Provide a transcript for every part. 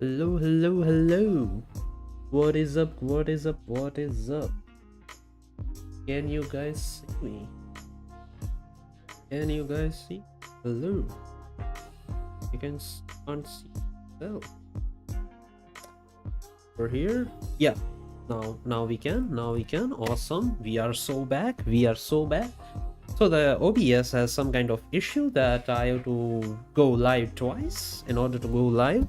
Hello, hello, hello. What is up? What is up? What is up? Can you guys see me? Can you guys see? Hello. You can't see. Oh, we're here. Yeah. Now we can. Now we can. Awesome. We are so back. We are so back. So the OBS has some kind of issue that I have to go live twice in order to go live.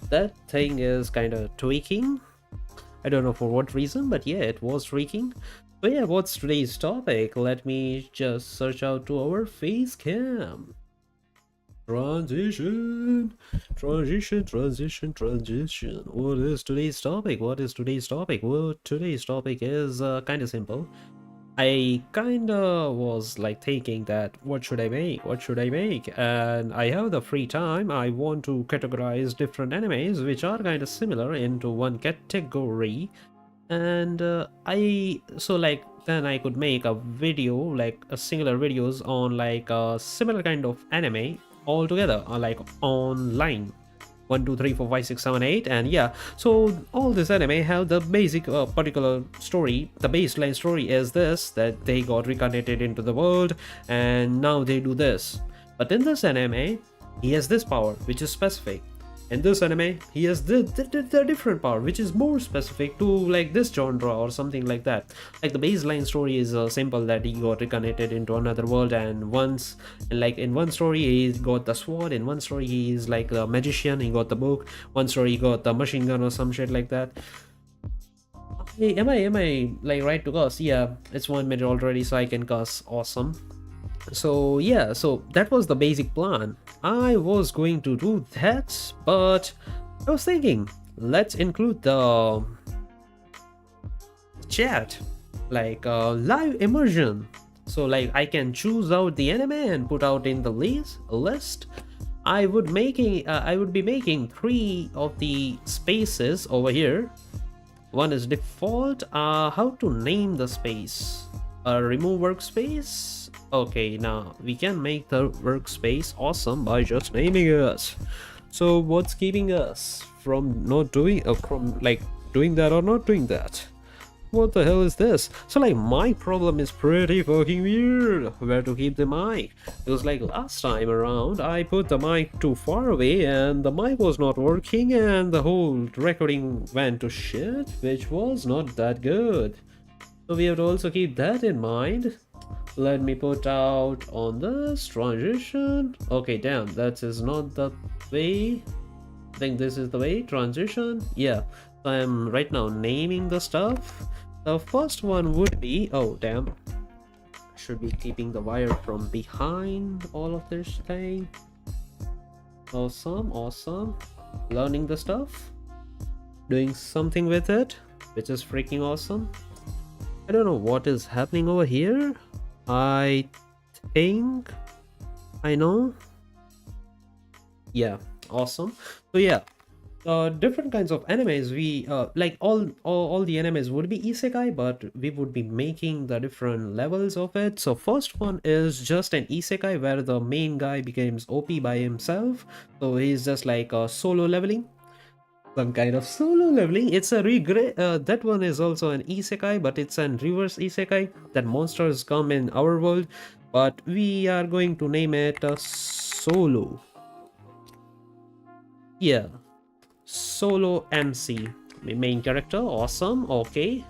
That thing is kind of tweaking. I don't know for what reason, but yeah, it was tweaking. So yeah, what's today's topic? Let me just search out to our face cam. Transition. What is today's topic? What is today's topic? Well, today's topic is kind of simple. I kinda was like thinking that what should I make? What should I make? And I have the free time. I want to categorize different animes which are kind of similar into one category. And then I could make a video like a singular videos on like a similar kind of anime all together, like online. 1 2 3 4 5 6 7 8, and yeah, so all this anime have the basic particular story. The baseline story is this, that they got reincarnated into the world and now they do this. But in this anime he has this power which is specific. In this anime he has the different power which is more specific to like this genre or something like that. Like the baseline story is simple, that he got reincarnated into another world, and once, like in one story he got the sword, in one story he is like a magician, he got the book, one story he got the machine gun or some shit like that. Hey, am I like right to cuss? Yeah, it's 1 minute already, so I can cuss. Awesome. So yeah, so that was the basic plan. I was going to do that, but I was thinking, let's include the chat, like live immersion. So like I can choose out the anime and put out in the list. I would be making 3 of the spaces over here. One is default. How to name the space? Remove workspace. Okay, now we can make the workspace awesome by just naming it. So what's keeping us from not doing from like doing that or not doing that? What the hell is this? So like my problem is pretty fucking weird. Where to keep the mic? Because like last time around I put the mic too far away and the mic was not working and the whole recording went to shit, which was not that good. So we have to also keep that in mind. Let me put out on this transition. Okay, damn, that is not the way. I think this is the way. Transition. Yeah, so I'm right now naming the stuff. The first one would be, oh damn, should be keeping the wire from behind all of this thing. Awesome. Learning the stuff, doing something with it, which is freaking awesome. I don't know what is happening over here. I think I know. Yeah, awesome. So yeah, different kinds of animes. We like all the animes would be isekai, but we would be making the different levels of it. So first one is just an isekai where the main guy becomes OP by himself. So he's just like solo leveling. Some kind of solo leveling. It's a regret. That one is also an isekai, but it's an reverse isekai. That monsters come in our world, but we are going to name it solo. Yeah, solo MC, main character. Awesome. Okay.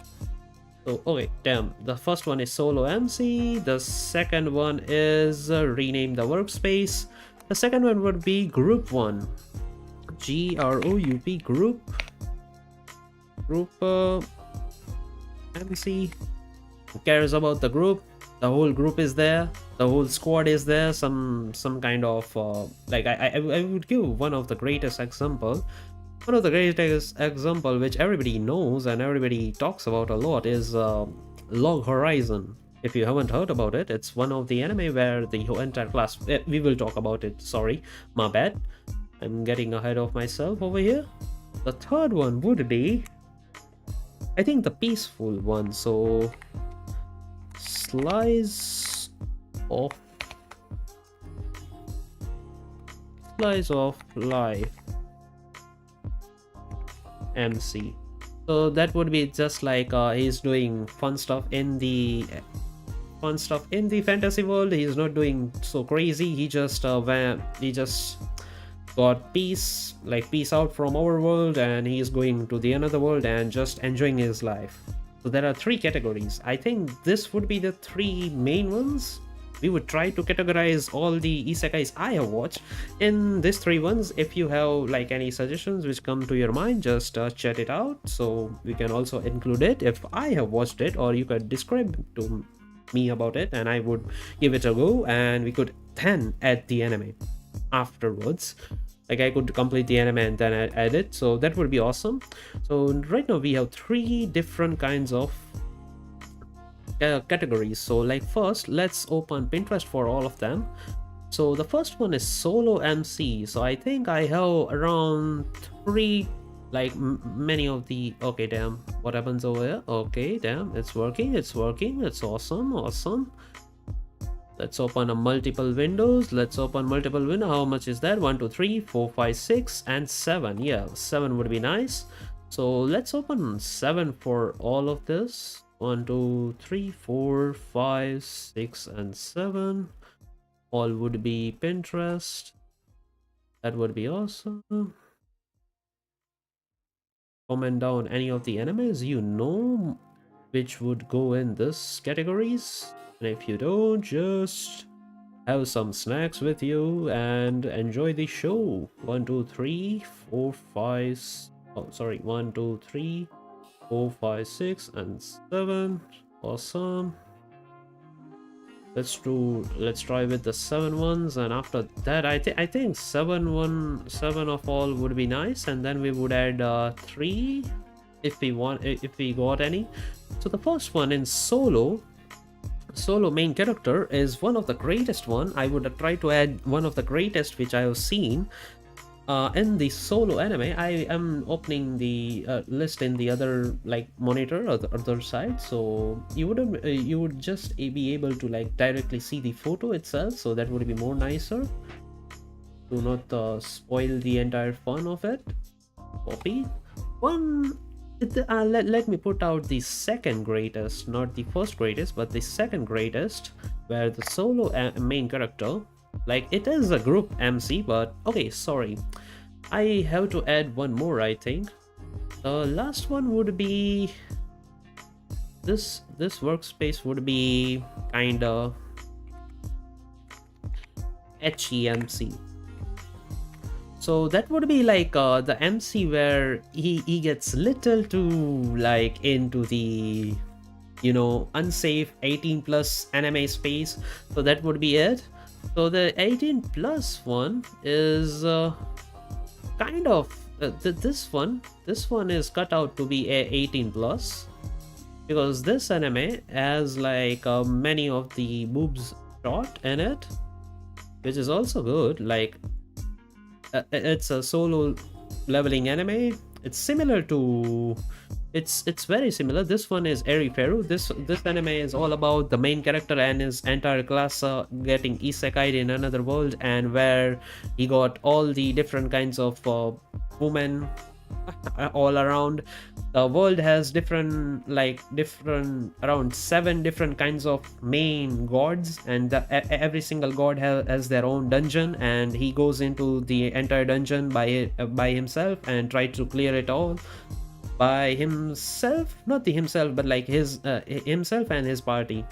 So okay, damn. The first one is solo MC. The second one is rename the workspace. The second one would be group one. GROUP group MC. Who cares about the group? The whole group is there, the whole squad is there. Some kind of like I would give one of the greatest example. One of the greatest example which everybody knows and everybody talks about a lot is Log Horizon. If you haven't heard about it, it's one of the anime where the entire class, we will talk about it, sorry, my bad, I'm getting ahead of myself over here. The third one would be, I think, the peaceful one. So slice of life. MC. So that would be just like he's doing fun stuff in the fantasy world. He's not doing so crazy. He just got peace out from our world, and he's going to the another world and just enjoying his life. So there are three categories. I think this would be the three main ones. We would try to categorize all the isekais I have watched in these three ones. If you have like any suggestions which come to your mind, just chat it out, so we can also include it if I have watched it, or you could describe to me about it and I would give it a go, and we could then add the anime afterwards. Like I could complete the anime and then add it, so that would be awesome. So right now we have three different kinds of categories. So like first, let's open Pinterest for all of them. So the first one is solo MC. So I think I have around three, like many of the, okay, damn, what happens over here? Okay, damn, it's working, it's awesome. Let's open a multiple windows. How much is that? 1 2 3 4 5 6 and 7. Yeah, 7 would be nice. So let's open 7 for all of this. 1 2 3 4 5 6 and 7. All would be Pinterest. That would be awesome. Comment down any of the animes you know which would go in this categories, and if you don't, just have some snacks with you and enjoy the show. 1 2 3 4 5 oh sorry 1 2 3 4 5 6 and 7. Awesome. Let's try with the 7 ones, and after that I think 7 of all would be nice, and then we would add 3 if we got any. So the first one in solo main character is one of the greatest one. I would try to add one of the greatest which I have seen in the solo anime. I am opening the list in the other like monitor or the other side, so you would just be able to like directly see the photo itself, so that would be more nicer. Do not spoil the entire fun of it. Copy one. Let me put out the second greatest, not the first greatest, but the second greatest, where the solo main character, like it is a group MC, but okay, sorry, I have to add one more. I think the last one would be this workspace would be kinda ecchi MC. So that would be like the MC where he gets little too like into the, you know, unsafe 18 plus anime space. So that would be it. So the 18 plus one is kind of this one is cut out to be a 18 plus, because this anime has like many of the boobs shot in it, which is also good. Like it's a solo leveling anime. It's similar to it's very similar. This one is Eriferu. This anime is all about the main character and his entire class getting isekai in another world, and where he got all the different kinds of women all around. The world has different around 7 different kinds of main gods, and every single god has their own dungeon, and he goes into the entire dungeon by himself and try to clear it all by himself, not the himself, but like his himself and his party.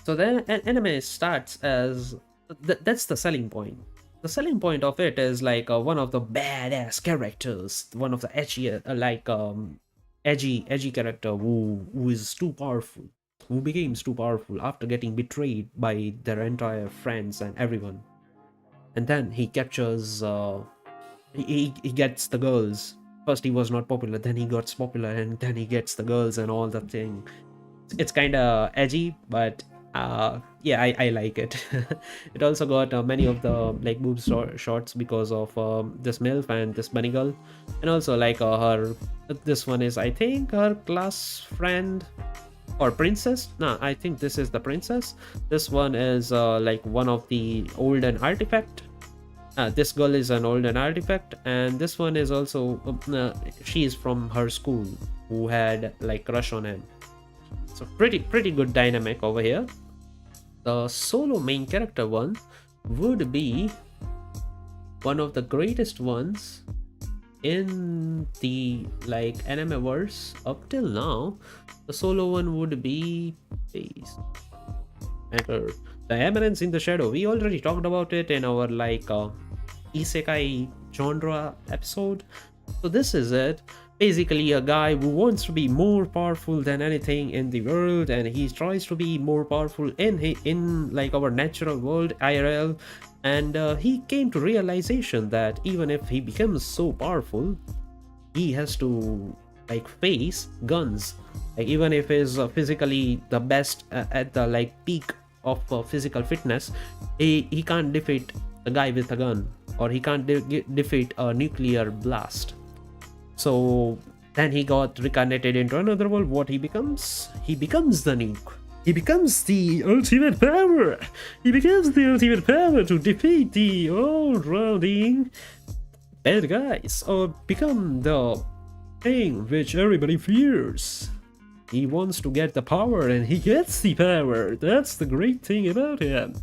So then an anime starts as that's the selling point. The selling point of it is like one of the badass characters, one of the edgy character who is too powerful, who becomes too powerful after getting betrayed by their entire friends and everyone, and then he captures he gets the girls. First he was not popular, then he gets popular, and then he gets the girls and all that thing. It's kind of edgy, but yeah, I like it. It also got many of the like boob shots because of this MILF and this bunny girl, and also like her, this one is I think her class friend or princess. Nah, I think this is the princess. This one is like one of the olden artifact This girl is an older artifact, and this one is also she is from her school who had like crush on him. So pretty good dynamic over here. The solo main character one would be one of the greatest ones in the like anime verse up till now. The solo one would be the Eminence in the Shadow. We already talked about it in our like Isekai genre episode. So this is it. Basically a guy who wants to be more powerful than anything in the world, and he tries to be more powerful in like our natural world IRL, and he came to realization that even if he becomes so powerful, he has to like face guns. Like even if he's physically the best at the like peak of physical fitness, he can't defeat a guy with a gun, or he can't defeat a nuclear blast. So then he got reincarnated into another world. What he becomes? He becomes the nuke. He becomes the ultimate power. He becomes the ultimate power to defeat the all-rounding bad guys, or become the thing which everybody fears. He wants to get the power, and he gets the power. That's the great thing about him.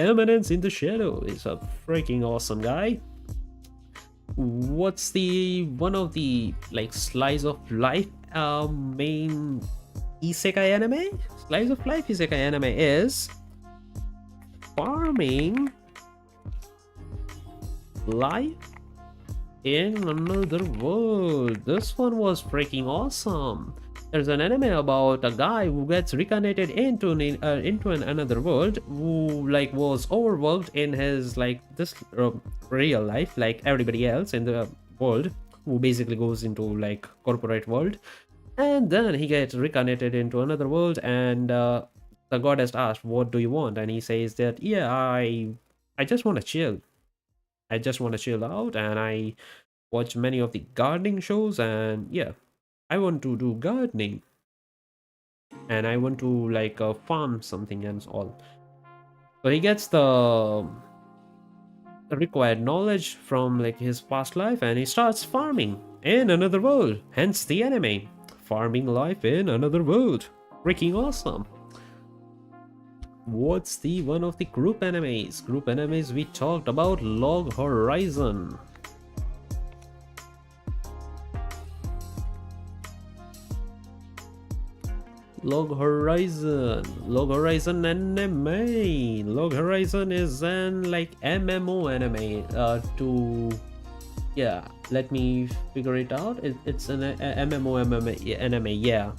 Eminence in the Shadow is a freaking awesome guy. What's the one of the like slice of life main isekai anime? Slice of life isekai anime is farming life in another world. This one was freaking awesome. There's an anime about a guy who gets reincarnated into another world, who like was overworked in his like this real life, like everybody else in the world, who basically goes into like corporate world, and then he gets reincarnated into another world, and the goddess asked, "What do you want?" And he says that, "Yeah, I just want to chill. I just want to chill out, and I watch many of the gardening shows, and yeah, I want to do gardening, and I want to like farm something and all." So he gets the required knowledge from like his past life, and he starts farming in another world. Hence the anime, farming life in another world. Freaking awesome. What's the one of the group animes? Group animes, we talked about Log Horizon. Log Horizon anime. Log Horizon is an like MMO anime. Let me figure it out. It's an MMO anime. Yeah,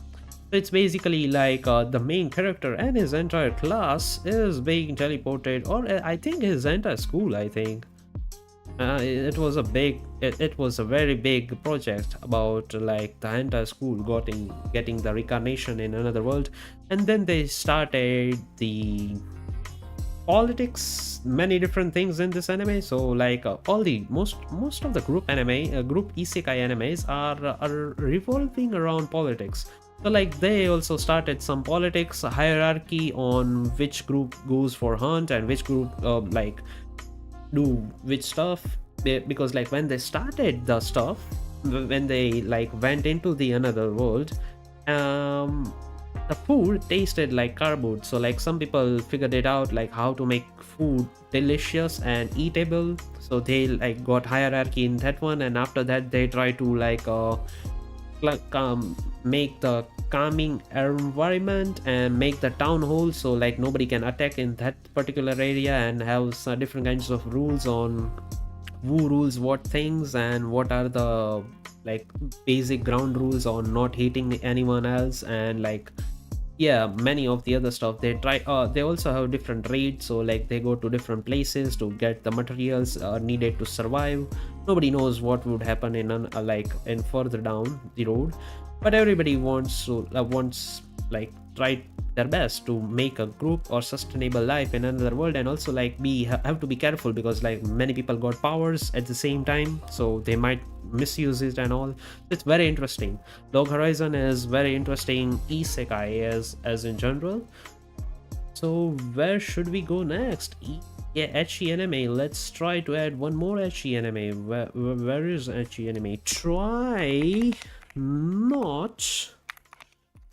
it's basically like the main character and his entire class is being teleported, or I think his entire school. I think it was a very big project about like the entire school getting the reincarnation in another world, and then they started the politics, many different things in this anime. So like all the most of the group isekai animes are revolving around politics. So like they also started some politics hierarchy on which group goes for hunt and which group like do which stuff, because like when they started the stuff, when they like went into the another world, the food tasted like cardboard. So like some people figured it out like how to make food delicious and eatable, so they like got hierarchy in that one, and after that they try to like make the calming environment and make the town hall, so like nobody can attack in that particular area, and have different kinds of rules on who rules what things, and what are the like basic ground rules on not hating anyone else, and like yeah, many of the other stuff. They also have different raids, so like they go to different places to get the materials needed to survive. Nobody knows what would happen in further down the road, but everybody wants like try their best to make a group or sustainable life in another world, and also like have to be careful, because like many people got powers at the same time, so they might misuse it and all. It's very interesting. Log Horizon is very interesting isekai as in general. So where should we go next? Yeah, ecchi anime. Let's try to add one more ecchi anime. Where is ecchi anime? Try not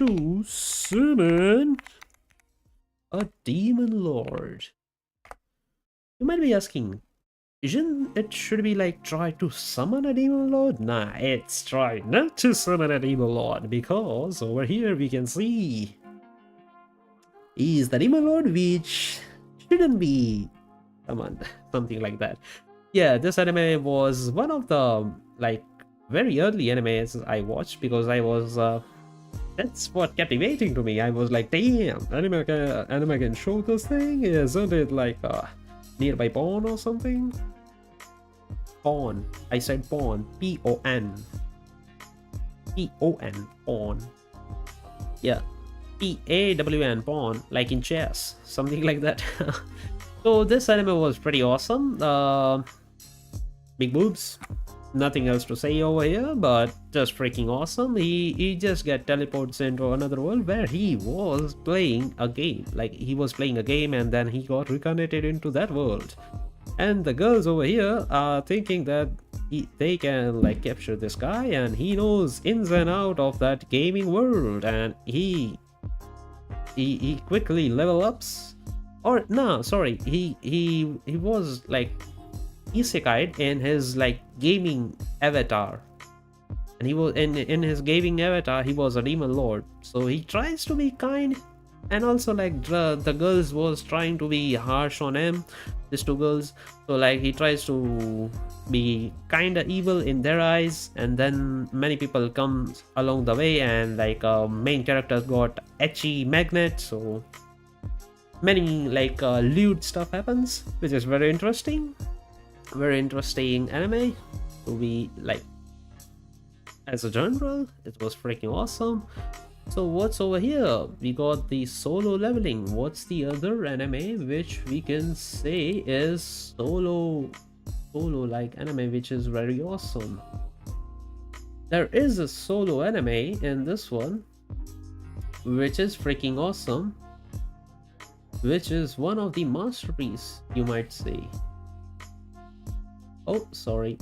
to summon a demon lord. You might be asking, isn't it should be like try to summon a demon lord? Nah, it's try not to summon a demon lord, because over here we can see is the demon lord which shouldn't be summoned, something like that. Yeah, this anime was one of the like very early animes I watched, because I was that's what captivating to me. I was like, damn, anime can show this thing. Isn't it like nearby Pawn or something? Pawn. I said Pawn. P-O-N. P-O-N. Pawn. Yeah. P-A-W-N. Pawn. Like in chess. Something like that. So this anime was pretty awesome. Big boobs. Nothing else to say over here, but just freaking awesome. He just get teleports into another world where he was playing a game. Like he was playing a game and then he got reincarnated into that world. And the girls over here are thinking that they can like capture this guy, and he knows ins and out of that gaming world, and he quickly level ups. Or no, sorry, he was like isekai in his like gaming avatar, and he was in his gaming avatar he was a demon lord, so he tries to be kind, and also like the girls was trying to be harsh on him, these two girls. So like he tries to be kind of evil in their eyes, and then many people come along the way, and like main characters got ecchi magnet, so many like lewd stuff happens, which is very interesting anime to be like. As a genre, it was freaking awesome. So what's over here? We got the solo leveling. What's the other anime which we can say is solo like anime which is very awesome? There is a solo anime in this one which is freaking awesome, which is one of the masterpiece, you might say. Oh, sorry.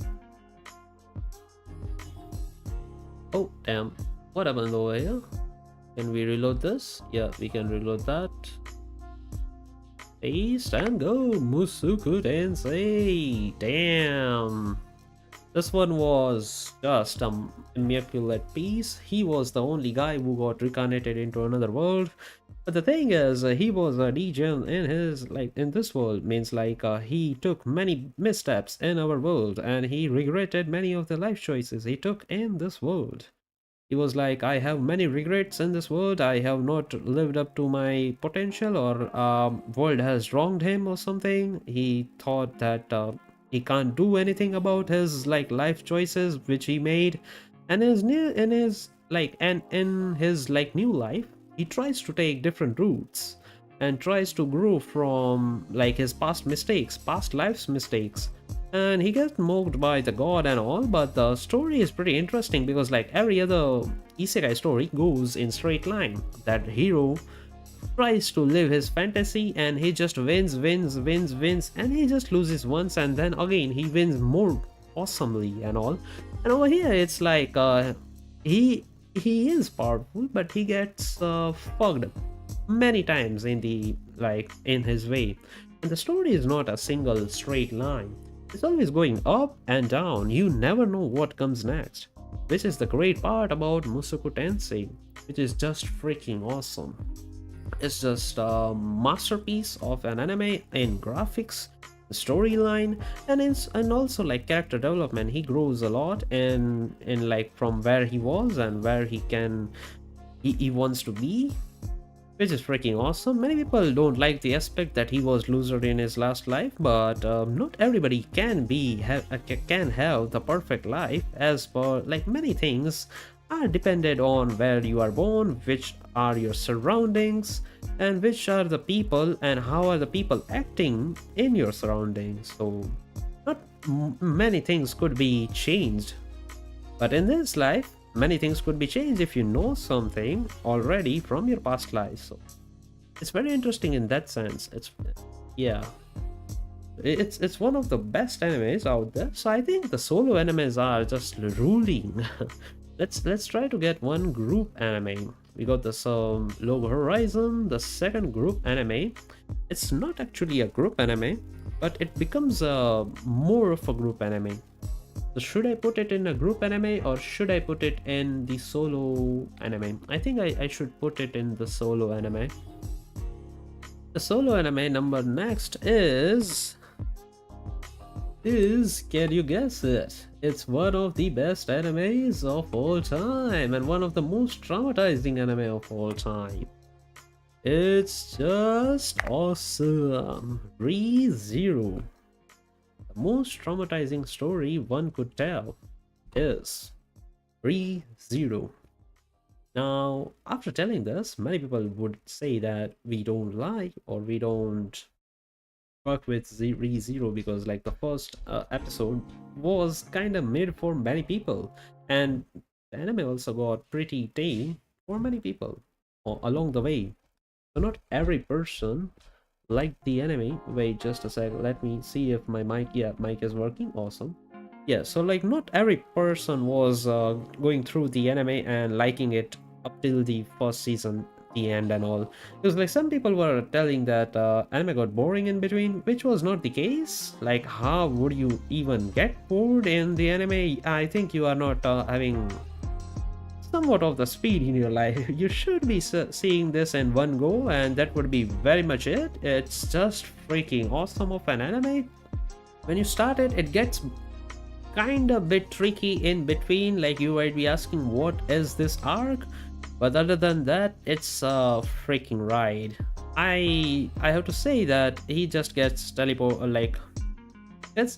Oh, damn. What happened over here? Can we reload this? Yeah, we can reload that. Paste and go. Musuku Tensei. Damn. This one was just an immaculate piece. He was the only guy who got reincarnated into another world. But the thing is, he was a degen in his in this world. Means like he took many missteps in our world, and he regretted many of the life choices he took in this world. He was like, I have many regrets in this world. I have not lived up to my potential, or world has wronged him or something. He thought that he can't do anything about his like life choices which he made, and in his new life, he tries to take different routes and tries to grow from like his past life's mistakes, and he gets mocked by the god and all. But the story is pretty interesting, because like every other isekai story goes in straight line. That hero tries to live his fantasy, and he just wins, and he just loses once, and then again he wins more awesomely and all. And over here it's like he is powerful, but he gets fucked many times in his way. And the story is not a single straight line. It's always going up and down. You never know what comes next, which is the great part about Musuku Tensei, which is just freaking awesome. It's just a masterpiece of an anime in graphics, storyline, and also like character development. He grows a lot in like from where he was and where he wants to be, which is freaking awesome. Many people don't like the aspect that he was loser in his last life, but not everybody can have the perfect life, as per like many things are dependent on where you are born, which are your surroundings, and which are the people and how are the people acting in your surroundings. So not many things could be changed, but in this life many things could be changed if you know something already from your past life. So it's very interesting in that sense. Yeah. It's one of the best animes out there. So I think the solo animes are just ruling. Let's try to get one group anime. We got this Log Horizon, the second group anime. It's not actually a group anime, but it becomes more of a group anime. So should I put it in a group anime or should I put it in the solo anime? I think I should put it in the solo anime. The solo anime number next is, can you guess it? It's one of the best animes of all time and one of the most traumatizing anime of all time. It's just awesome. Re:Zero. The most traumatizing story one could tell is Re:Zero. Now, after telling this, many people would say that we don't like or we don't work with Re:Zero because like the first episode was kind of made for many people, and the anime also got pretty tame for many people along the way. So not every person liked the anime. Wait just a sec, let me see if my mic, yeah, mic is working. Awesome. Yeah, so like not every person was going through the anime and liking it up till the first season, the end and all, because like some people were telling that anime got boring in between, which was not the case. Like how would you even get bored in the anime? I think you are not having somewhat of the speed in your life. You should be seeing this in one go and that would be very much it. It's just freaking awesome of an anime. When you start it, it gets kind of bit tricky in between, like you might be asking what is this arc, but other than that it's a freaking ride. I have to say that he just gets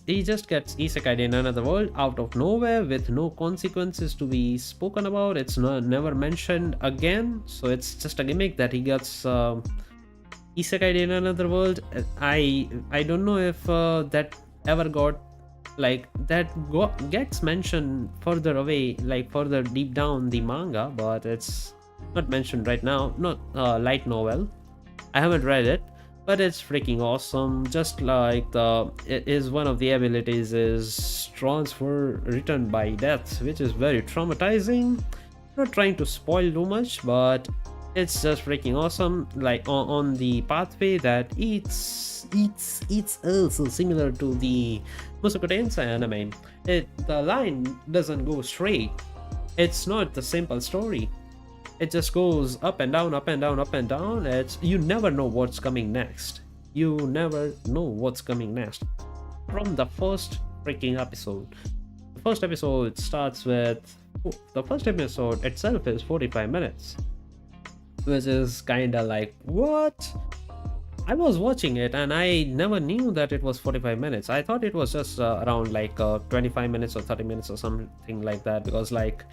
he just gets isekai in another world out of nowhere with no consequences to be spoken about. It's never mentioned again, so it's just a gimmick that he gets isekai in another world. I don't know if that ever got like that gets mentioned further away, like further deep down the manga, but it's not mentioned right now. Not light novel, I haven't read it, but it's freaking awesome. Just like it is one of the abilities is transfer return by death, which is very traumatizing. Not trying to spoil too much, but it's just freaking awesome. Like on the pathway that eats also similar to the Mushoku Tensei anime. The line doesn't go straight. It's not the simple story. It just goes up and down, up and down, up and down. You never know what's coming next. You never know what's coming next. From the first freaking episode. The first episode starts with the first episode itself is 45 minutes. Which is kinda like, what? I was watching it and I never knew that it was 45 minutes. I thought it was just around like 25 minutes or 30 minutes or something like that, because like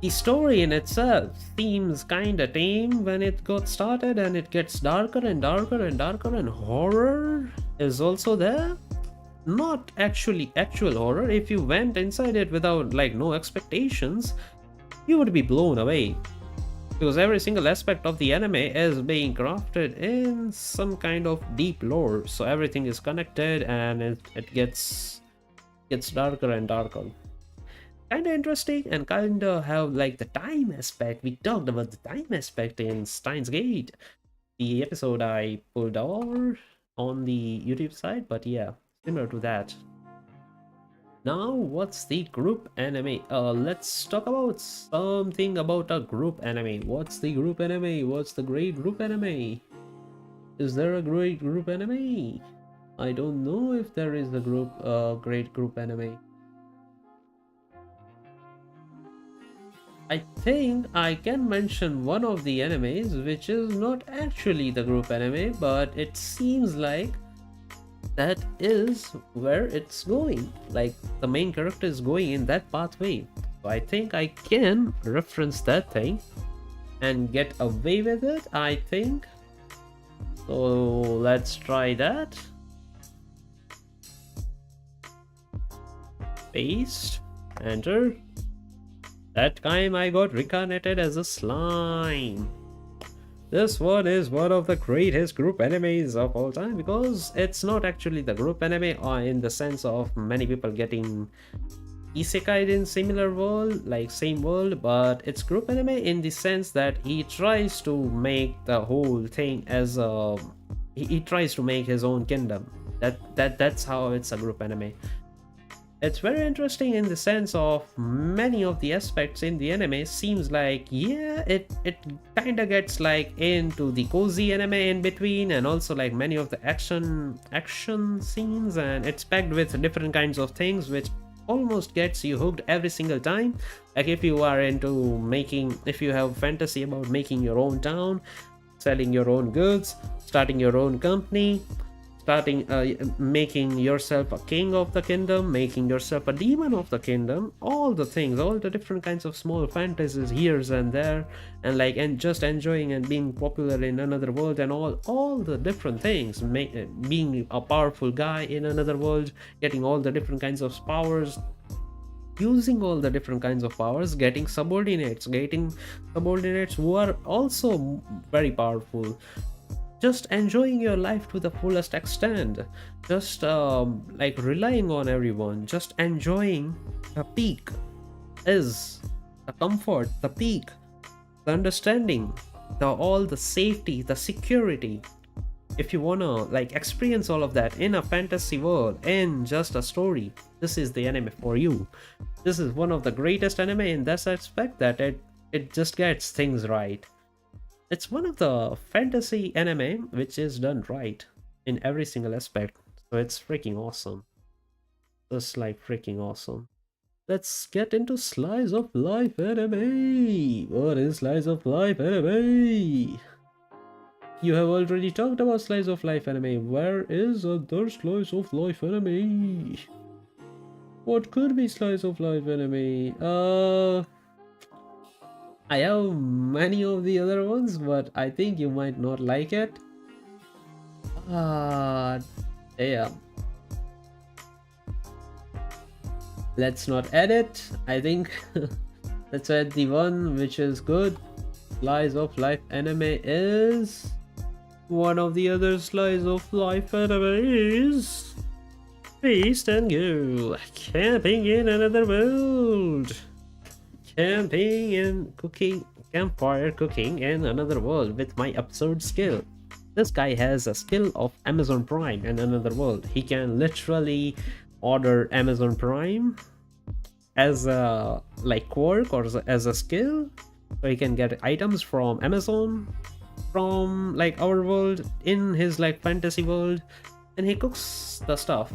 the story in itself seems kinda tame when it got started, and it gets darker and darker and darker, and horror is also there. Not actually actual horror. If you went inside it without like no expectations, you would be blown away, because every single aspect of the anime is being crafted in some kind of deep lore, so everything is connected and it gets darker and darker. Kind of interesting, and kind of have like the time aspect. We talked about the time aspect in Steins Gate, the episode I pulled over on the YouTube side, but yeah, similar to that. Now, what's the group anime? Let's talk about something about a group anime. What's the group anime? What's the great group anime? Is there a great group anime? I don't know if there is a great group anime. I think I can mention one of the animes which is not actually the group anime, but it seems like that is where it's going. Like the main character is going in that pathway. So I think I can reference that thing and get away with it, I think. So let's try that. Paste, enter. That time I got reincarnated as a slime. This one is one of the greatest group animes of all time because it's not actually the group anime in the sense of many people getting isekai in similar world, like same world, but it's group anime in the sense that he tries to make the whole thing as a he tries to make his own kingdom. That's how it's a group anime. It's very interesting in the sense of many of the aspects in the anime seems like, yeah, it kind of gets like into the cozy anime in between, and also like many of the action scenes, and it's packed with different kinds of things which almost gets you hooked every single time. Like if you are into making, if you have fantasy about making your own town, selling your own goods, starting your own company, starting making yourself a king of the kingdom, making yourself a demon of the kingdom, all the things, all the different kinds of small fantasies here and there, and like and just enjoying and being popular in another world, and all the different things, being a powerful guy in another world, getting all the different kinds of powers, using all the different kinds of powers, getting subordinates who are also very powerful, just enjoying your life to the fullest extent, just like relying on everyone, just enjoying. The peak is the comfort, the peak, the understanding, the all the safety, the security. If you wanna like experience all of that in a fantasy world, in just a story, this is the anime for you. This is one of the greatest anime in that aspect, that it just gets things right. It's one of the fantasy anime which is done right in every single aspect. So it's freaking awesome. Just like freaking awesome. Let's get into slice of life anime. What is slice of life anime? You have already talked about slice of life anime. Where is other slice of life anime? What could be slice of life anime? I have many of the other ones, but I think you might not like it. Damn. Let's not add it. I think let's add the one which is good. Slice of life anime is one of the other slice of life anime is Feast and Go, camping in another world. Camping and cooking, campfire cooking in another world with my absurd skill. This guy has a skill of Amazon Prime in another world. He can literally order Amazon Prime as a like quirk or as a skill, so he can get items from Amazon from like our world in his like fantasy world, and he cooks the stuff.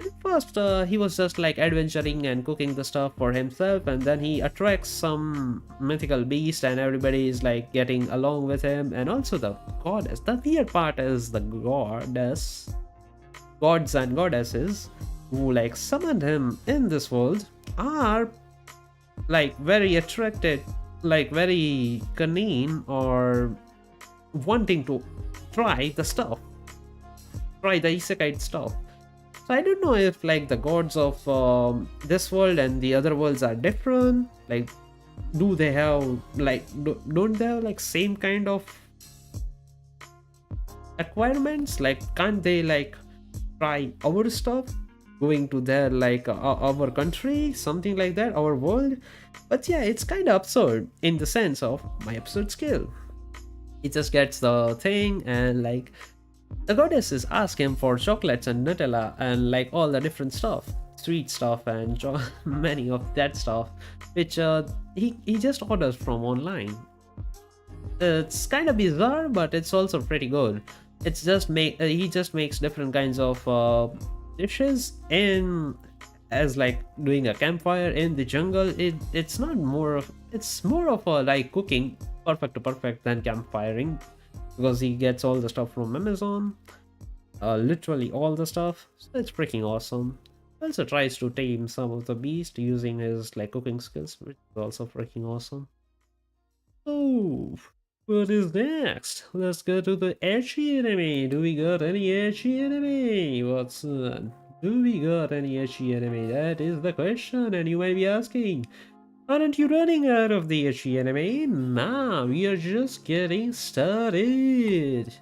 At first, he was just like adventuring and cooking the stuff for himself, and then he attracts some mythical beast, and everybody is like getting along with him. And also the goddess. The weird part is the gods and goddesses who like summoned him in this world are like very attracted, like very keen or wanting to try the stuff, try the isekai stuff. So I don't know if like the gods of this world and the other worlds are different. Like, do they have like don't they have like same kind of acquirements? Like, can't they like try our stuff, going to their like our country, something like that, our world? But yeah, it's kind of absurd in the sense of my absurd skill. He just gets the thing, and like the goddesses ask him for chocolates and Nutella and like all the different stuff, sweet stuff and many of that stuff, which he just orders from online. It's kind of bizarre, but it's also pretty good. It's just he just makes different kinds of dishes in as like doing a campfire in the jungle. It's not more of it's more of a like cooking perfect to perfect than campfiring, because he gets all the stuff from Amazon, literally all the stuff. So it's freaking awesome. He also tries to tame some of the beast using his like cooking skills, which is also freaking awesome. So what is next? Let's go to the ecchi anime. Do we got any ecchi anime? Do we got any ecchi anime? That is the question, and you might be asking, Aren't you running out of the ecchi anime? Nah, we are just getting started.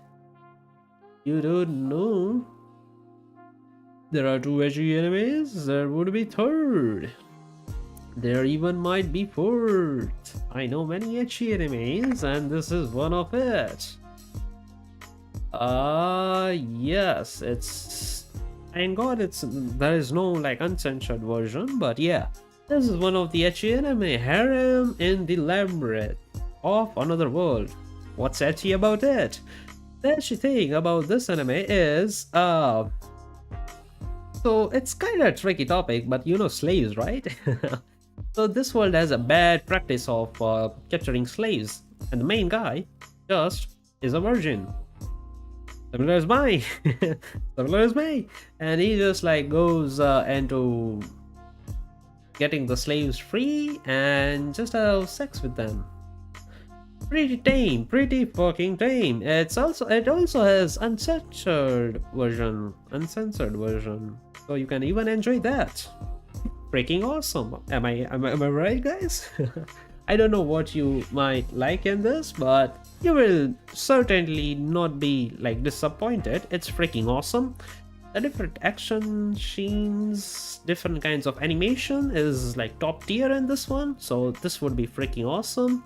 You don't know. There are two ecchi animes, there would be third. There even might be fourth. I know many ecchi animes, and this is one of it. Yes, it's... Thank God there is no like uncensored version, but yeah. This is one of the ecchi anime, Harem in the Labyrinth of Another World. What's ecchi about it? The ecchi thing about this anime is, so it's kind of a tricky topic, but you know slaves, right? So this world has a bad practice of capturing slaves, and the main guy just is a virgin. Similar as mine. Similar as me. And he just like goes into getting the slaves free and just have sex with them. Pretty tame, pretty fucking tame. It also has uncensored version, so you can even enjoy that. Freaking awesome. Am I right, guys? I don't know what you might like in this, but you will certainly not be like disappointed. It's freaking awesome. The different action scenes, different kinds of animation is like top tier in this one, so this would be freaking awesome.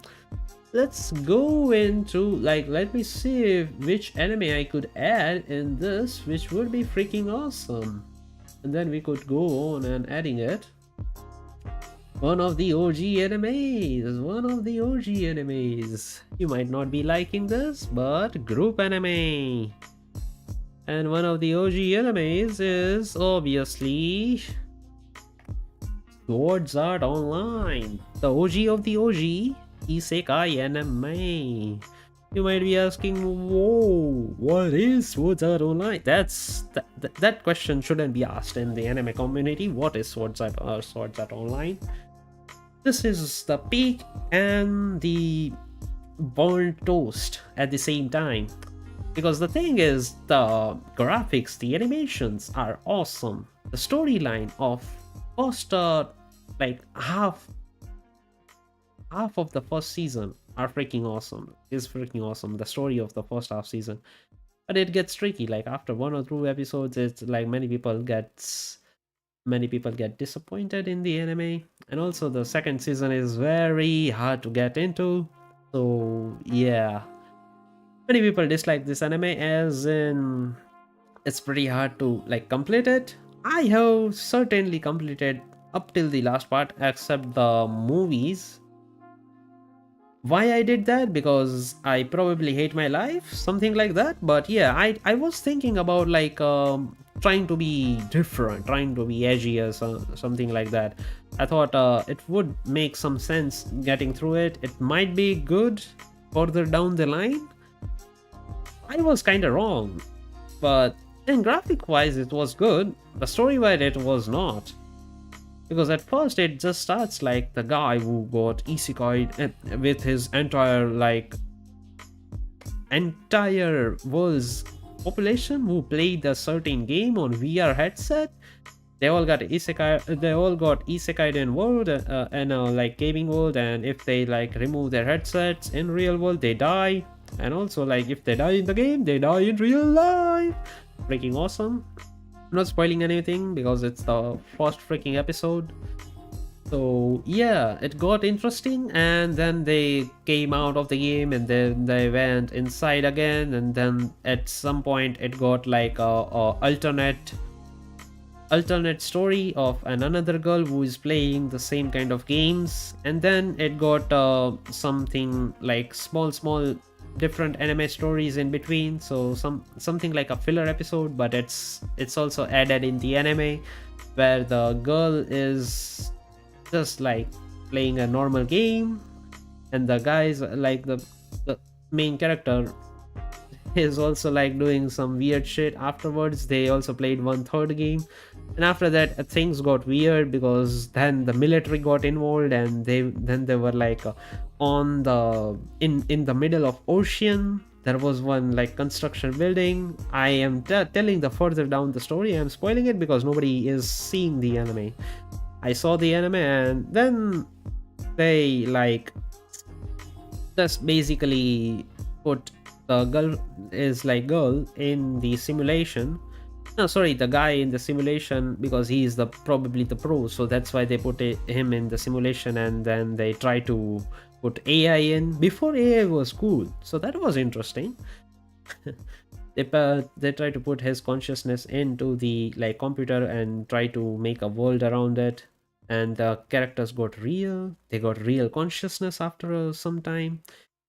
Let's go into like, let me see which anime I could add in this which would be freaking awesome, and then we could go on and adding it. One of the OG animes. You might not be liking this, but group anime. And one of the OG animes is obviously Swords Art Online. The OG of the OG, Isekai Anime. You might be asking, whoa, what is Swords Art Online? That question shouldn't be asked in the anime community. What is Swords Art Online? This is the peak and the burnt toast at the same time. Because the thing is, the graphics, the animations are awesome. The storyline of first, like half of the first season are freaking awesome. Is freaking awesome. The story of the first half season, but it gets tricky. Like after one or two episodes, it's like many people get disappointed in the anime, and also the second season is very hard to get into. So yeah, many people dislike this anime, as in it's pretty hard to like complete it. I have certainly completed up till the last part, except the movies. Why I did that? Because I probably hate my life, something like that. But yeah, I was thinking about like trying to be different, trying to be edgy or something like that. I thought it would make some sense getting through it. It might be good further down the line. I was kind of wrong, but in graphic wise it was good. The story wise it was not. Because at first it just starts like the guy who got isekai with his entire world's population who played a certain game on VR headset. They all got isekai. They all got isekai in world and like gaming world. And if they like remove their headsets in real world, they die. And also like if they die in the game, they die in real life. Freaking awesome. I'm not spoiling anything because it's the first freaking episode. So yeah, it got interesting, and then they came out of the game and then they went inside again, and then at some point it got like a alternate story of another girl who is playing the same kind of games, and then it got something like small different anime stories in between, so something like a filler episode, but it's also added in the anime where the girl is just like playing a normal game, and the guys like the main character is also like doing some weird shit afterwards. They also played 1/3 game, and after that things got weird because then the military got involved, and they were like on the in the middle of ocean. There was one like construction building. I am telling the further down the story. I'm spoiling it because nobody is seeing the anime. I saw the anime, and then they like just basically put the girl is like girl in the simulation. No, sorry, the guy in the simulation, because he is the probably the pro, so that's why they put him in the simulation, and then they try to put AI in before AI was cool. So that was interesting. They try to put his consciousness into the like computer and try to make a world around it, and the characters got real. They got real consciousness after some time.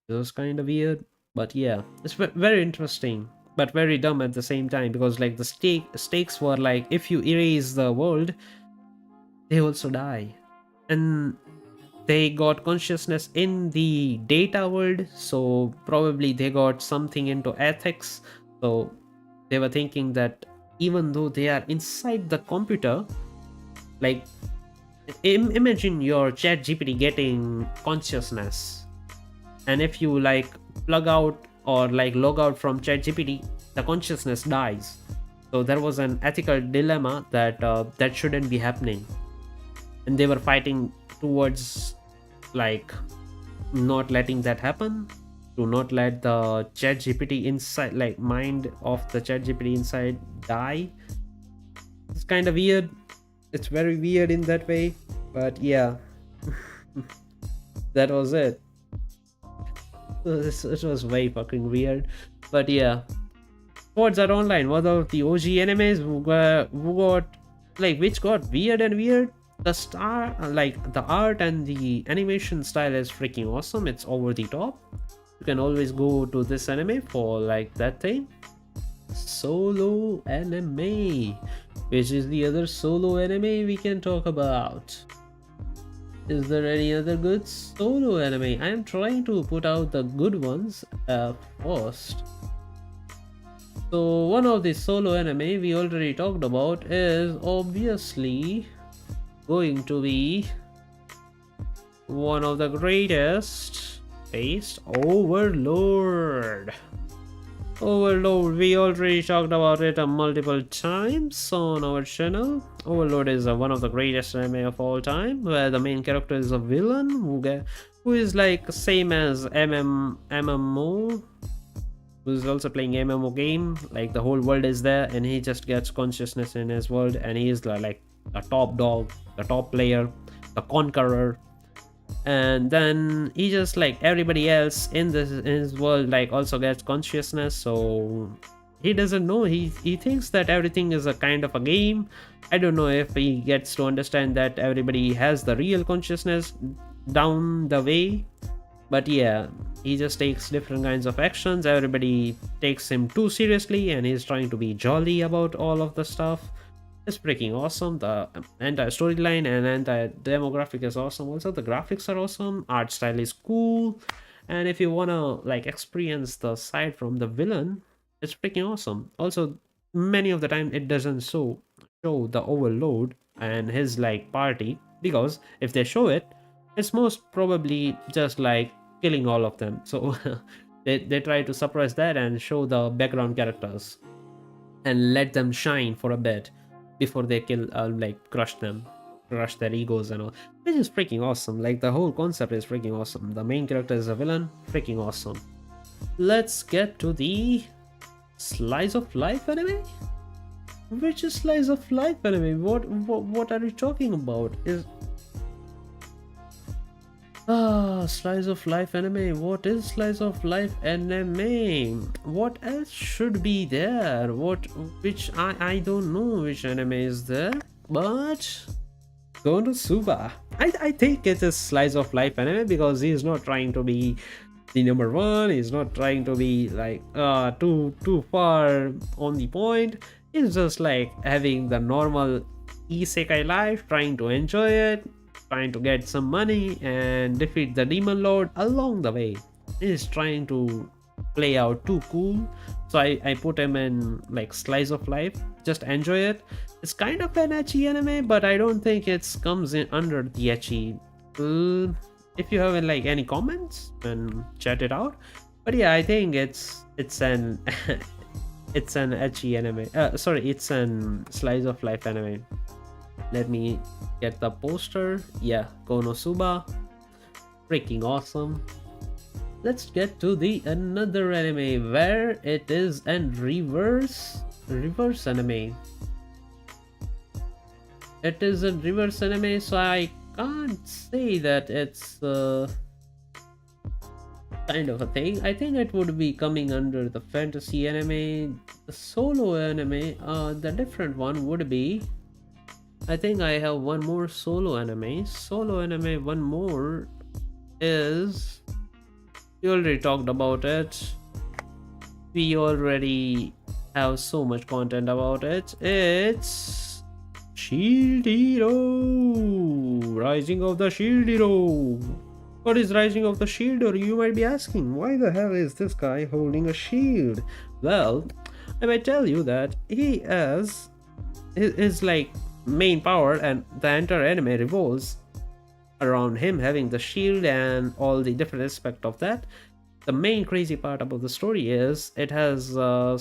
It was kind of weird, but yeah, it's very interesting, but very dumb at the same time, because like the stakes were like, if you erase the world, they also die, and they got consciousness in the data world, so probably they got something into ethics. So they were thinking that even though they are inside the computer, like imagine your chat gpt getting consciousness, and if you like plug out or like log out from ChatGPT, the consciousness dies. So there was an ethical dilemma that that shouldn't be happening, and they were fighting towards like not letting that happen, to not let the ChatGPT inside, like mind of the ChatGPT inside, die. It's kind of weird. It's very weird in that way, but yeah, that was it. It was way fucking weird, but yeah. Swords Art Online, one of the OG animes who got like which got weird and weird. The star, like the art and the animation style is freaking awesome. It's over the top. You can always go to this anime for like that thing. Solo anime, which is the other solo anime we can talk about. Is there any other good solo anime? I am trying to put out the good ones first. So one of the solo anime we already talked about is obviously going to be one of the greatest, based Overlord. Overlord, we already talked about it multiple times on our channel. Overlord is one of the greatest anime of all time, where the main character is a villain who is like same as MMO, who's also playing MMO game. Like the whole world is there, and he just gets consciousness in his world, and he is like a top dog, the top player, the conqueror. And then he just like everybody else in his world like also gets consciousness, so he doesn't know, he thinks that everything is a kind of a game. I don't know if he gets to understand that everybody has the real consciousness down the way, but yeah, he just takes different kinds of actions. Everybody takes him too seriously, and he's trying to be jolly about all of the stuff. It's freaking awesome. The entire storyline and entire demographic is awesome. Also, the graphics are awesome. Art style is cool. And if you wanna like experience the side from the villain, it's freaking awesome. Also, many of the time it doesn't show the Overlord and his like party, because if they show it, it's most probably just like killing all of them. So they try to suppress that and show the background characters and let them shine for a bit before they kill like crush their egos and all, which is freaking awesome. Like the whole concept is freaking awesome. The main character is a villain, freaking awesome. Let's get to the slice of life anime. Which is slice of life anime? What are you talking about? Is slice of life anime. What is slice of life anime? What else should be there? Which I don't know which anime is there, but Konosuba. I think it is slice of life anime, because he is not trying to be the number one. He's not trying to be like too far on the point. He's just like having the normal isekai life, trying to enjoy it, trying to get some money and defeat the demon lord along the way. He's trying to play out too cool, so I put him in like slice of life. Just enjoy it. It's kind of an ecchi anime, but I don't think it comes in under the ecchi. If you have like any comments, then chat it out. But yeah, I think it's an it's an ecchi anime. Sorry, it's an slice of life anime. Let me get the poster. Yeah, Konosuba. freaking awesome. Let's get to the another anime where it is an reverse anime. It is a reverse anime, so I can't say that it's kind of a thing. I think it would be coming under the fantasy anime. The solo anime, the different one would be. I think I have one more solo anime. Solo anime, one more is. We already talked about it. We already have so much content about it. It's Shield Hero! Rising of the Shield Hero! What is Rising of the Shield Hero? You might be asking, why the hell is this guy holding a shield? Well, I might tell you that he is his like main power, and the entire anime revolves around him having the shield and all the different aspect of that. The main crazy part about the story is it has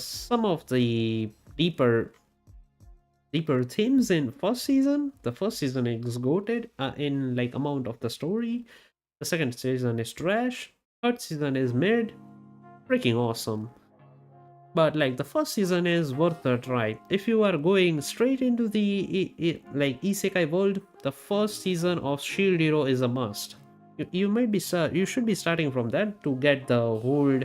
some of the deeper themes in first season. The first season is goated in like amount of the story. The second season is trash. Third season is mid. Freaking awesome. But like the first season is worth a try. If you are going straight into the like Isekai world, the first season of Shield Hero is a must. You might be you should be starting from that to get the whole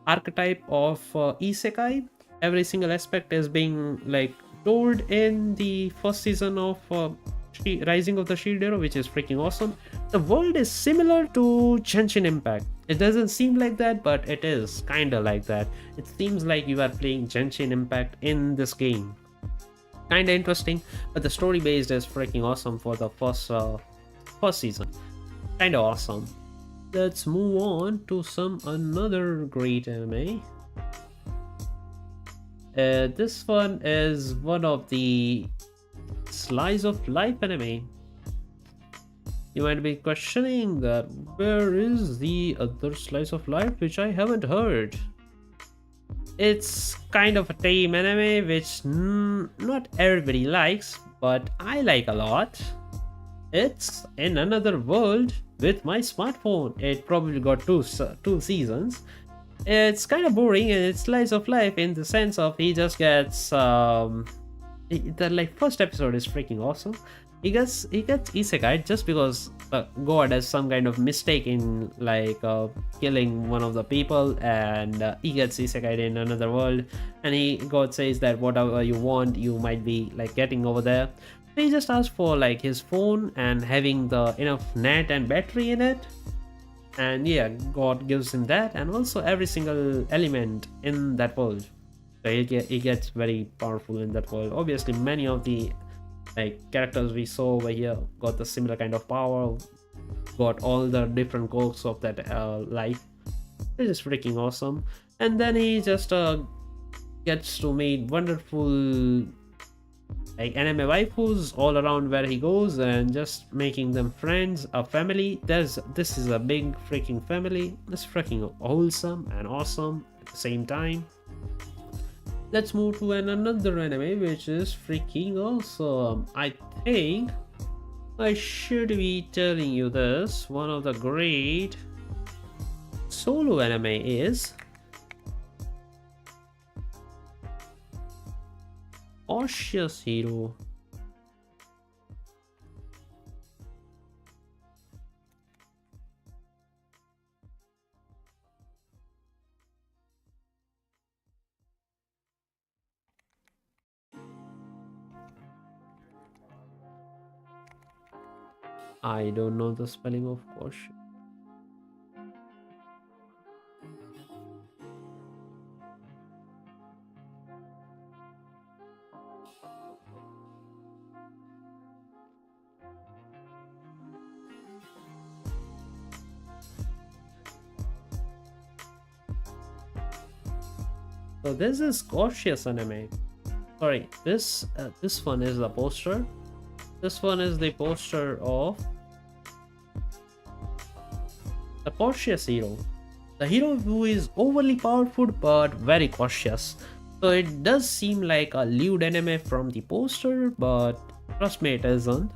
archetype of Isekai. Every single aspect is being like told in the first season of Rising of the Shield Hero, which is freaking awesome. The world is similar to Genshin Impact. It doesn't seem like that, but it is kinda like that. It seems like you are playing Genshin Impact in this game. Kinda interesting, but the story based is freaking awesome for the first season. Kinda awesome. Let's move on to some another great anime. This one is one of the slice of life anime. You might be questioning that where is the other slice of life which I haven't heard. It's kind of a tame anime which not everybody likes, but I like a lot. It's in another world with my smartphone. It probably got two seasons. It's kind of boring and it's slice of life in the sense of he just gets the like first episode is freaking awesome. He gets isekai just because God has some kind of mistake in like killing one of the people, and he gets isekai in another world, and God says that whatever you want you might be like getting over there. So he just asks for like his phone and having the enough net and battery in it, and yeah, God gives him that, and also every single element in that world. So he gets very powerful in that world. Obviously many of the like characters we saw over here got the similar kind of power, got all the different goals of that life. It is freaking awesome. And then he just gets to meet wonderful like anime waifus all around where he goes, and just making them friends, a family. This is a big freaking family. It's freaking wholesome and awesome at the same time. Let's move to another anime which is freaking awesome. I think I should be telling you this. One of the great solo anime is Cautious Hero. I don't know the spelling of caution. So this is Cautious anime. Sorry, this one is the poster. This one is the poster of the cautious hero. The hero who is overly powerful but very cautious. So it does seem like a lewd anime from the poster, but trust me, it isn't.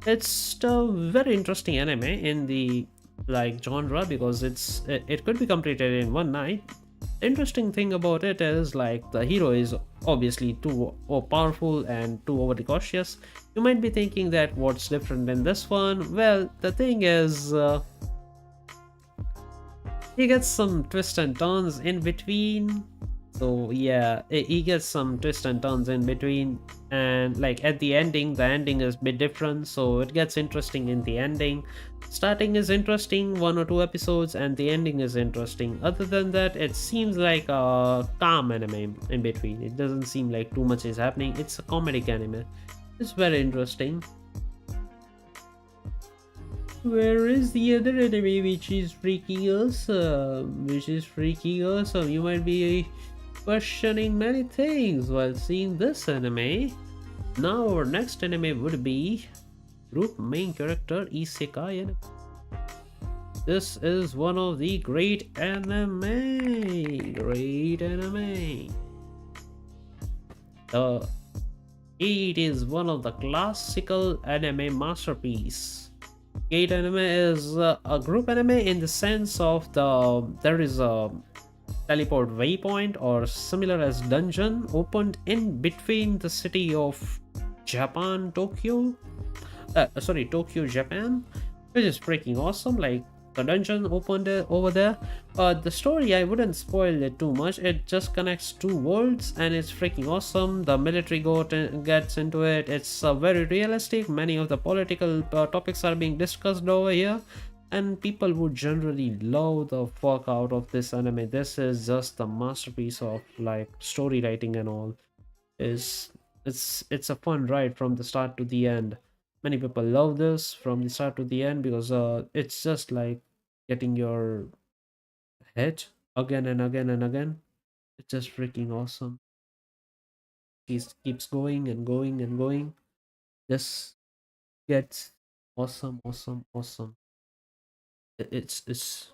It's a very interesting anime in the like genre because it could be completed in one night. The interesting thing about it is like the hero is obviously too powerful and too overly cautious. You might be thinking that what's different in this one? Well, the thing is, he gets some twists and turns in between. So yeah, he gets some twists and turns in between, and like at the ending, the ending is a bit different, so it gets interesting in the ending. Starting is interesting, 1 or 2 episodes, and the ending is interesting. Other than that, it seems like a calm anime in between. It doesn't seem like too much is happening. It's a comedic anime. It's very interesting. Where is the other anime which is freaking awesome? Which is freaking awesome. You might be questioning many things while seeing this anime. Now our next anime would be group main character Isekai Anime. This is one of the great anime. Great anime. It is one of the classical anime masterpiece. Gate anime is a group anime in the sense of there is a teleport waypoint or similar as dungeon opened in between the city of Japan, Tokyo. Tokyo, Japan, which is freaking awesome. Like the dungeon opened over there. The story, I wouldn't spoil it too much. It just connects two worlds and it's freaking awesome. The military gets into it. It's very realistic. Many of the political topics are being discussed over here, and people would generally love the fuck out of this anime. This is just the masterpiece of like story writing and all. Is it's a fun ride from the start to the end. Many people love this from the start to the end because it's just like getting your head again and again and again. It's just freaking awesome. He keeps going and going and going. Just gets awesome, awesome, awesome. It's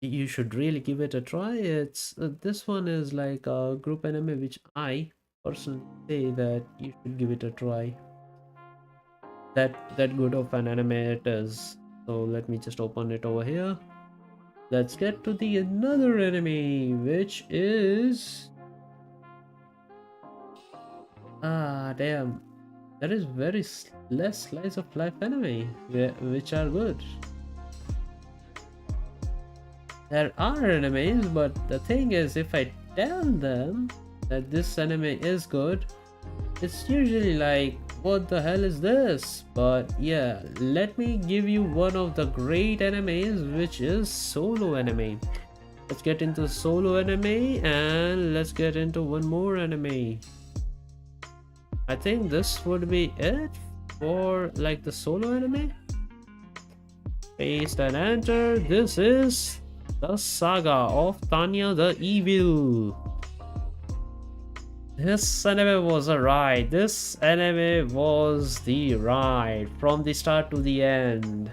you should really give it a try. It's this one is like a group anime which I personally say that you should give it a try. That good of an anime it is. So let me just open it over here. Let's get to the another anime, which is damn, there is very less slice of life anime which are good. There are animes, but the thing is, if I tell them that this anime is good, it's usually like, what the hell is this? But yeah, let me give you one of the great animes, which is solo anime. Let's get into solo anime and let's get into one more anime. I think this would be it for like the solo anime. Paste and enter. This is the Saga of Tanya the Evil. This anime was a ride. This anime was the ride from the start to the end.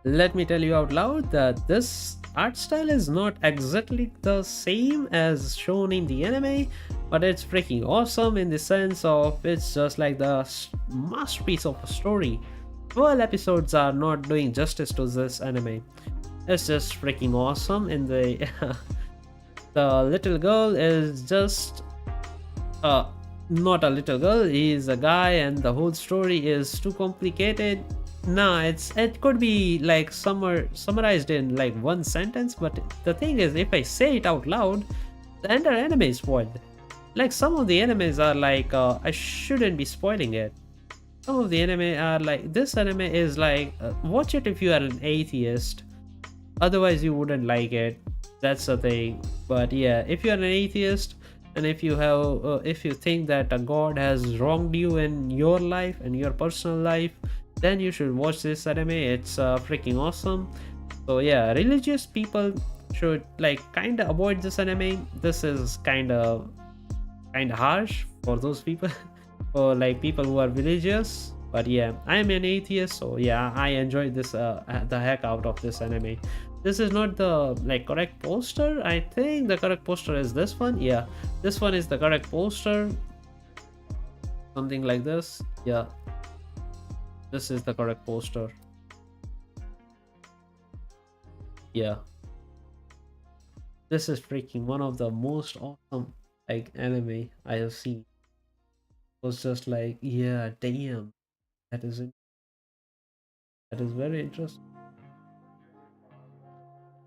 Let me tell you out loud that this art style is not exactly the same as shown in the anime, but it's freaking awesome in the sense of it's just like the masterpiece of a story. 12 episodes are not doing justice to this anime. It's just freaking awesome. In the the little girl is just not a little girl, he's a guy, and the whole story is too complicated. Nah, it could be like summarized in like one sentence, but the thing is, if I say it out loud, the entire anime is spoiled. Like some of the animes are like I shouldn't be spoiling it. Some of the anime are like, this anime is like watch it if you are an atheist, otherwise you wouldn't like it. That's the thing. But yeah, if you're an atheist and if you have if you think that a god has wronged you in your life and your personal life, then you should watch this anime. It's freaking awesome. So yeah, religious people should like kind of avoid this anime. This is kind of harsh for those people for like people who are religious. But yeah, I am an atheist, so yeah, I enjoyed this the heck out of this anime. This is not the like correct poster. I think the correct poster is this one. Yeah, this one is the correct poster, something like this. Yeah, this is the correct poster. Yeah, this is freaking one of the most awesome like anime I have seen. It was just like, yeah, damn, that is it. That is very interesting.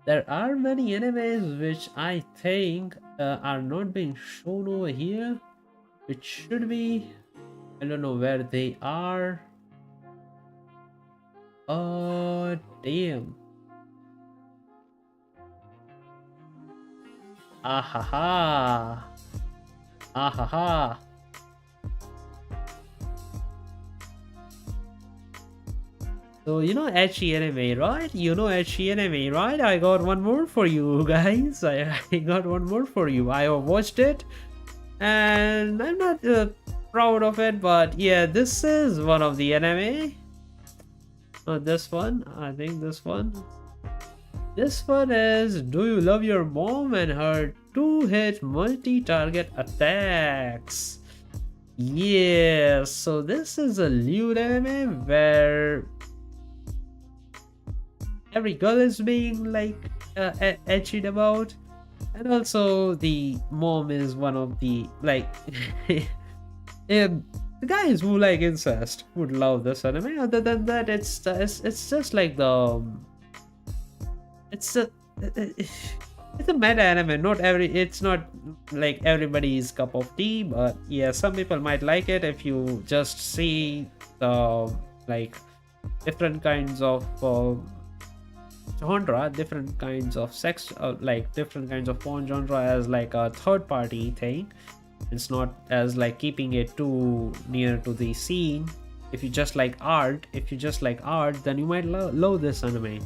There are many animes which I think are not being shown over here, which should be. I don't know where they are. Oh, damn. Ahaha. Ahaha. So, you know ecchi anime, right? You know ecchi anime, right? I got one more for you guys. I got one more for you. I have watched it and I'm not proud of it, but yeah, this is one of the anime. This one, I think this one. This one is Do You Love Your Mom and Her Two-Hit Multi-Target Attacks. Yeah, so this is a lewd anime where every girl is being like etched about, and also the mom is one of the like the guys who like incest would love this anime. Other than that, it's just like it's a it's a meta anime. Not every it's not like everybody's cup of tea, but yeah, some people might like it if you just see the like different kinds of genre, different kinds of sex, like different kinds of porn genre as like a third party thing. It's not as like keeping it too near to the scene. If you just like art, then you might love this anime.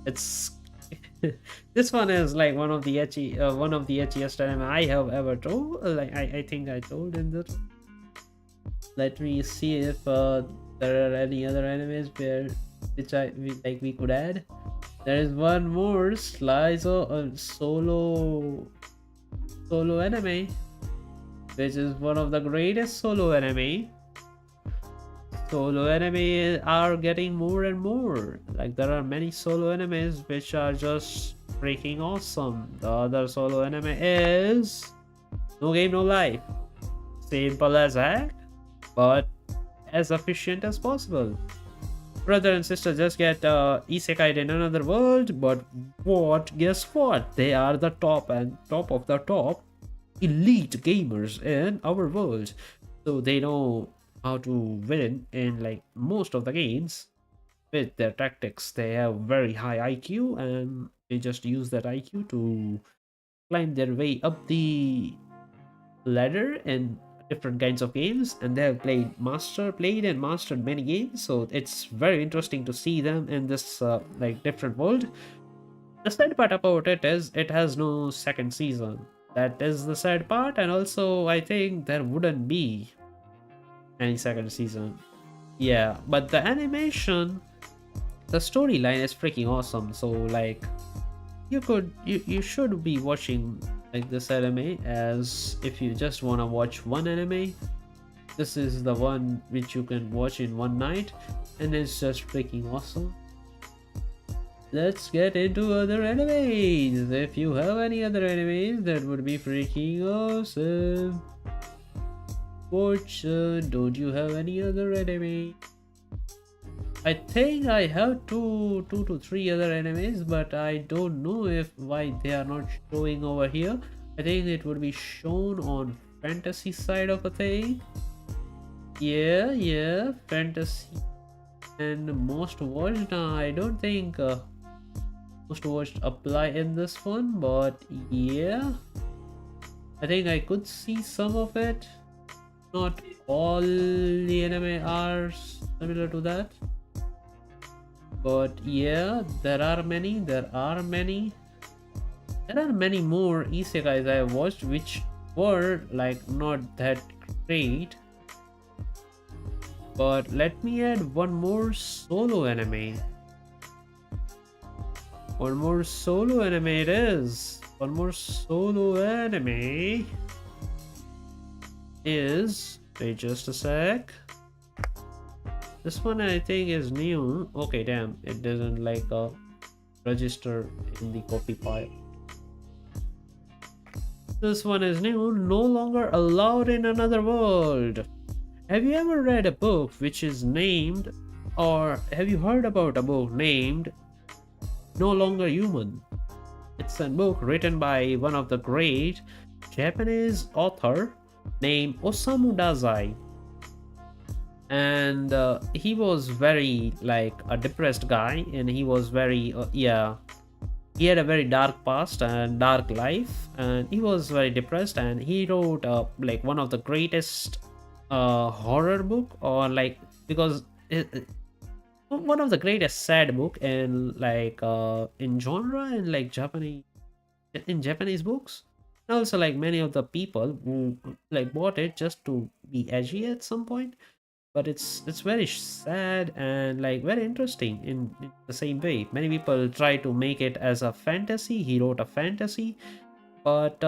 It's this one is like one of the etchiest anime I have ever told. Like I think I told in this. Let me see if there are any other animes where we could add. There is one more slice of solo anime, which is one of the greatest solo anime. Solo anime are getting more and more. Like there are many solo animes which are just freaking awesome. The other solo anime is No Game No Life. Simple as heck, but as efficient as possible. Brother and sister just get isekai in another world, but what? Guess what? They are the top of the top elite gamers in our world. So they know how to win in like most of the games with their tactics. They have very high IQ and they just use that IQ to climb their way up the ladder in different kinds of games, and they have played and mastered many games, so it's very interesting to see them in this like different world. The sad part about it is it has no second season. That is the sad part, and also I think there wouldn't be any second season. Yeah, but the animation, the storyline is freaking awesome. So like you should be watching like this anime, as if you just want to watch one anime, this is the one which you can watch in one night, and it's just freaking awesome. Let's get into other animes. If you have any other animes, that would be freaking awesome. Fortune, don't you have any other anime? I think I have two to three other animes, but I don't know if why they are not showing over here. I think it would be shown on fantasy side of a thing. Yeah, fantasy and most watched. I don't think most watched apply in this one, but yeah, I think I could see some of it. Not all the anime are similar to that, but yeah, there are many more isekais I have watched which were like not that great. But let me add one more solo anime. One more solo anime it is. One more solo anime is, wait just a sec. This one I think is new. Okay, damn, it doesn't like register in the copy file. This one is new, no longer allowed in another world. Have you ever read a book which is named, or have you heard about a book named No Longer Human? It's a book written by one of the great Japanese author named Osamu Dazai. And he was very like a depressed guy, and he was very he had a very dark past and dark life, and he was very depressed, and he wrote like one of the greatest horror book, or like, because one of the greatest sad book in like in genre, and like Japanese, in Japanese books. And also, like, many of the people who like bought it just to be edgy at some point, but it's very sad and like very interesting in the same way. Many people try to make it as a fantasy. He wrote a fantasy, but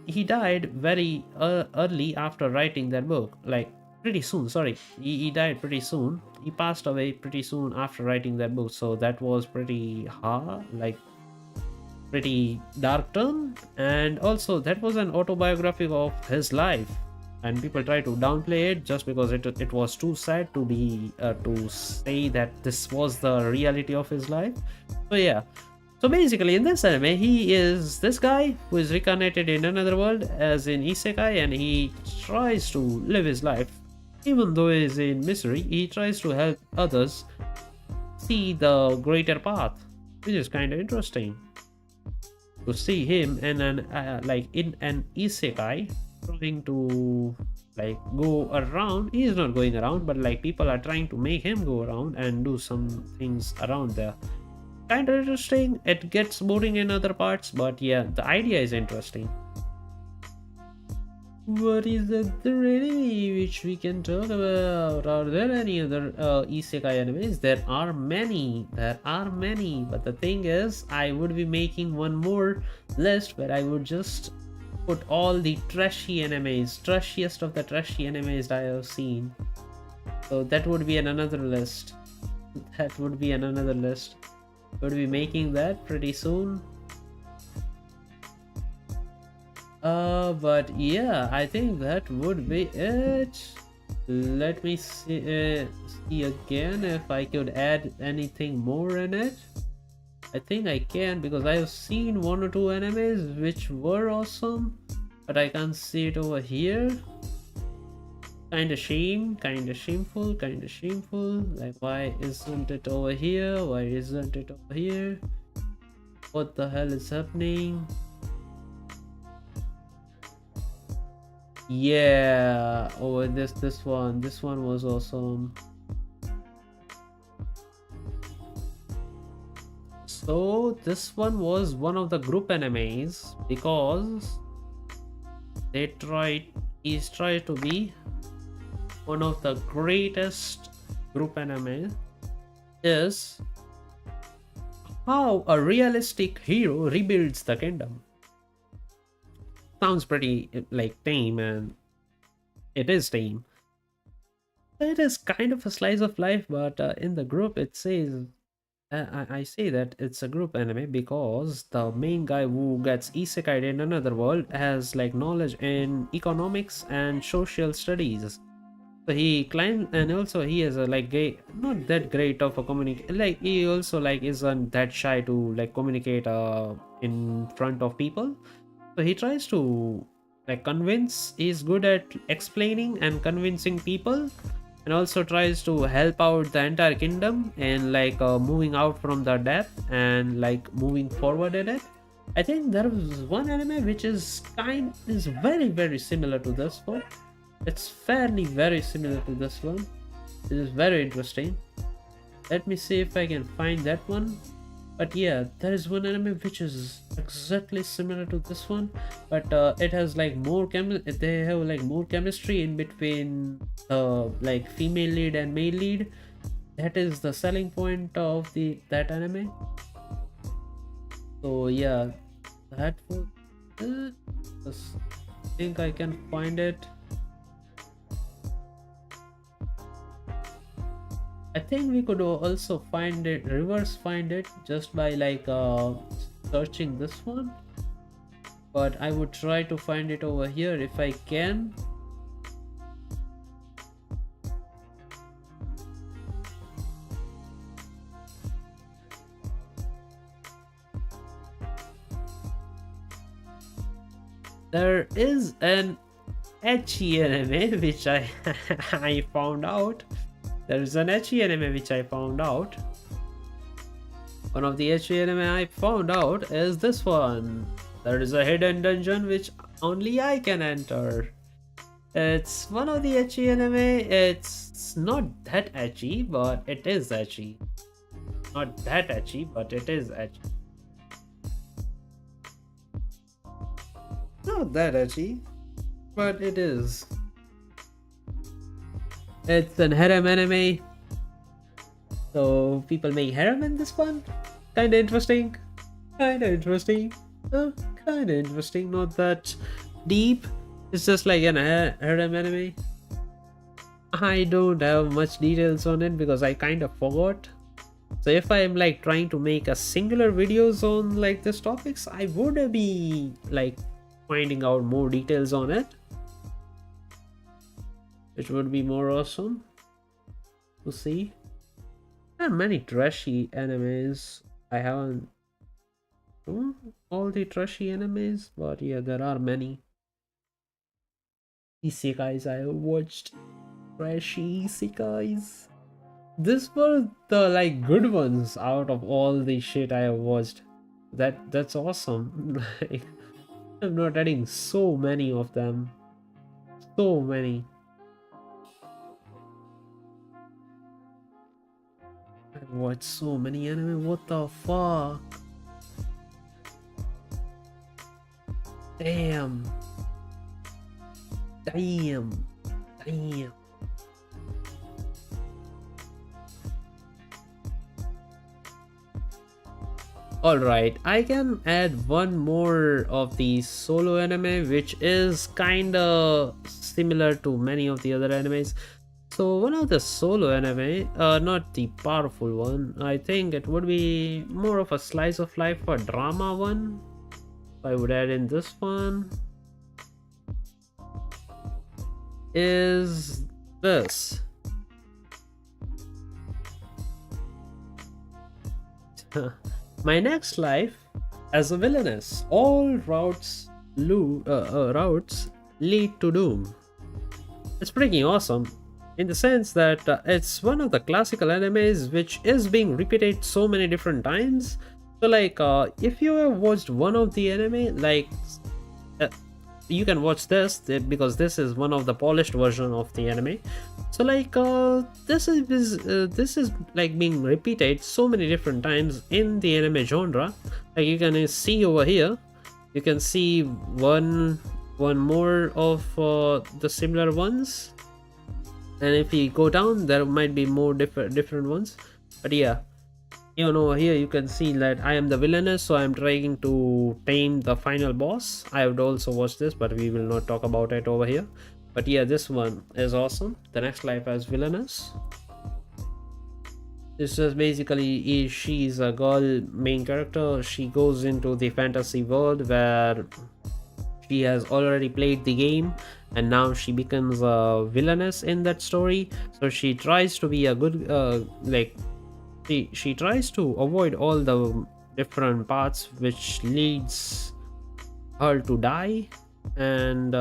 he died very early after writing that book, like pretty soon. Sorry, he died pretty soon. He passed away pretty soon after writing that book, so that was pretty hard, like pretty dark turn. And also, that was an autobiography of his life, and people try to downplay it just because it was too sad to be to say that this was the reality of his life. So yeah, so basically in this anime, he is this guy who is reincarnated in another world as in Isekai, and he tries to live his life. Even though he is in misery, he tries to help others see the greater path, which is kind of interesting to see him in an like in an isekai trying to like go around. He is not going around, but like people are trying to make him go around and do some things around there. Kind of interesting. It gets boring in other parts, but yeah, the idea is interesting. What is the other anime which we can talk about? Are there any other isekai animes? There are many. There are many. But the thing is, I would be making one more list where I would just put all the trashy animes, trashiest of the trashy animes I have seen. So that would be another list. That would be another list. Would be making that pretty soon. But yeah, I think that would be it. Let me see again if I could add anything more in it. I think I can, because I have seen one or two animes which were awesome, but I can't see it over here. Kinda shameful. Like, why isn't it over here? Why isn't it over here? What the hell is happening? Yeah, oh, this one was awesome. So this one was one of the group animes, because he's tried to be one of the greatest group anime. Is how a realistic hero rebuilds the kingdom. Sounds pretty like tame, and it is tame. It is kind of a slice of life, but in the group it says, I say that it's a group anime because the main guy who gets isekai in another world has like knowledge in economics and social studies. So he climbs, and also he is a like gay, not that great of a like he also like isn't that shy to like communicate in front of people. So he tries to like convince. He's good at explaining and convincing people, and also tries to help out the entire kingdom and like moving out from the death and like moving forward in it. I think there was one anime which is very similar to this one. It's fairly very similar to this one. It is very interesting. Let me see if I can find that one. But yeah, there is one anime which is exactly similar to this one, but it has like they have like more chemistry in between like female lead and male lead. That is the selling point of that anime. So yeah, that was it. I think I can find it. I think we could also find it, reverse find it just by like searching this one, but I would try to find it over here if I can. There is an ecchi anime which I I found out. There is an ecchi anime which I found out. One of the ecchi anime I found out is this one. There is a hidden dungeon which only I can enter. It's one of the ecchi anime. It's not that ecchi, but it is ecchi. Not that ecchi, but it is ecchi. Not that ecchi, but it is. It's an harem anime. So people make harem in this one. Kinda interesting. Kinda interesting. Kinda interesting. Not that deep. It's just like an harem anime. I don't have much details on it because I kind of forgot. So if I am like trying to make a singular videos on like this topics, I would be like finding out more details on it, which would be more awesome to see. There are many trashy animes. I haven't all the trashy animes, but yeah, there are many isekais I have watched. Trashy isekais. This were the like good ones out of all the shit I have watched. That's awesome. Like, I'm not adding so many of them. So many. I've watched so many anime. What the fuck? Damn. Damn. Damn. Alright, I can add one more of the solo anime which is kinda similar to many of the other animes. So one of the solo anime, not the powerful one, I think it would be more of a slice of life or drama one. I would add in this one is this. My next life as a villainess. All routes lead to doom. It's pretty awesome in the sense that it's one of the classical animes which is being repeated so many different times. So like if you have watched one of the anime, like you can watch this because this is one of the polished version of the anime. So like this is like being repeated so many different times in the anime genre. Like you can see over here, you can see one more of the similar ones, and if we go down there might be more different ones. But yeah, even over here you can see that I am the villainess, so I'm trying to tame the final boss. I would also watch this, but we will not talk about it over here. But yeah, this one is awesome. The next life as villainess. This is basically she's a girl main character. She goes into the fantasy world where she has already played the game and now she becomes a villainess in that story. So she tries to be a good like she tries to avoid all the different paths which leads her to die, and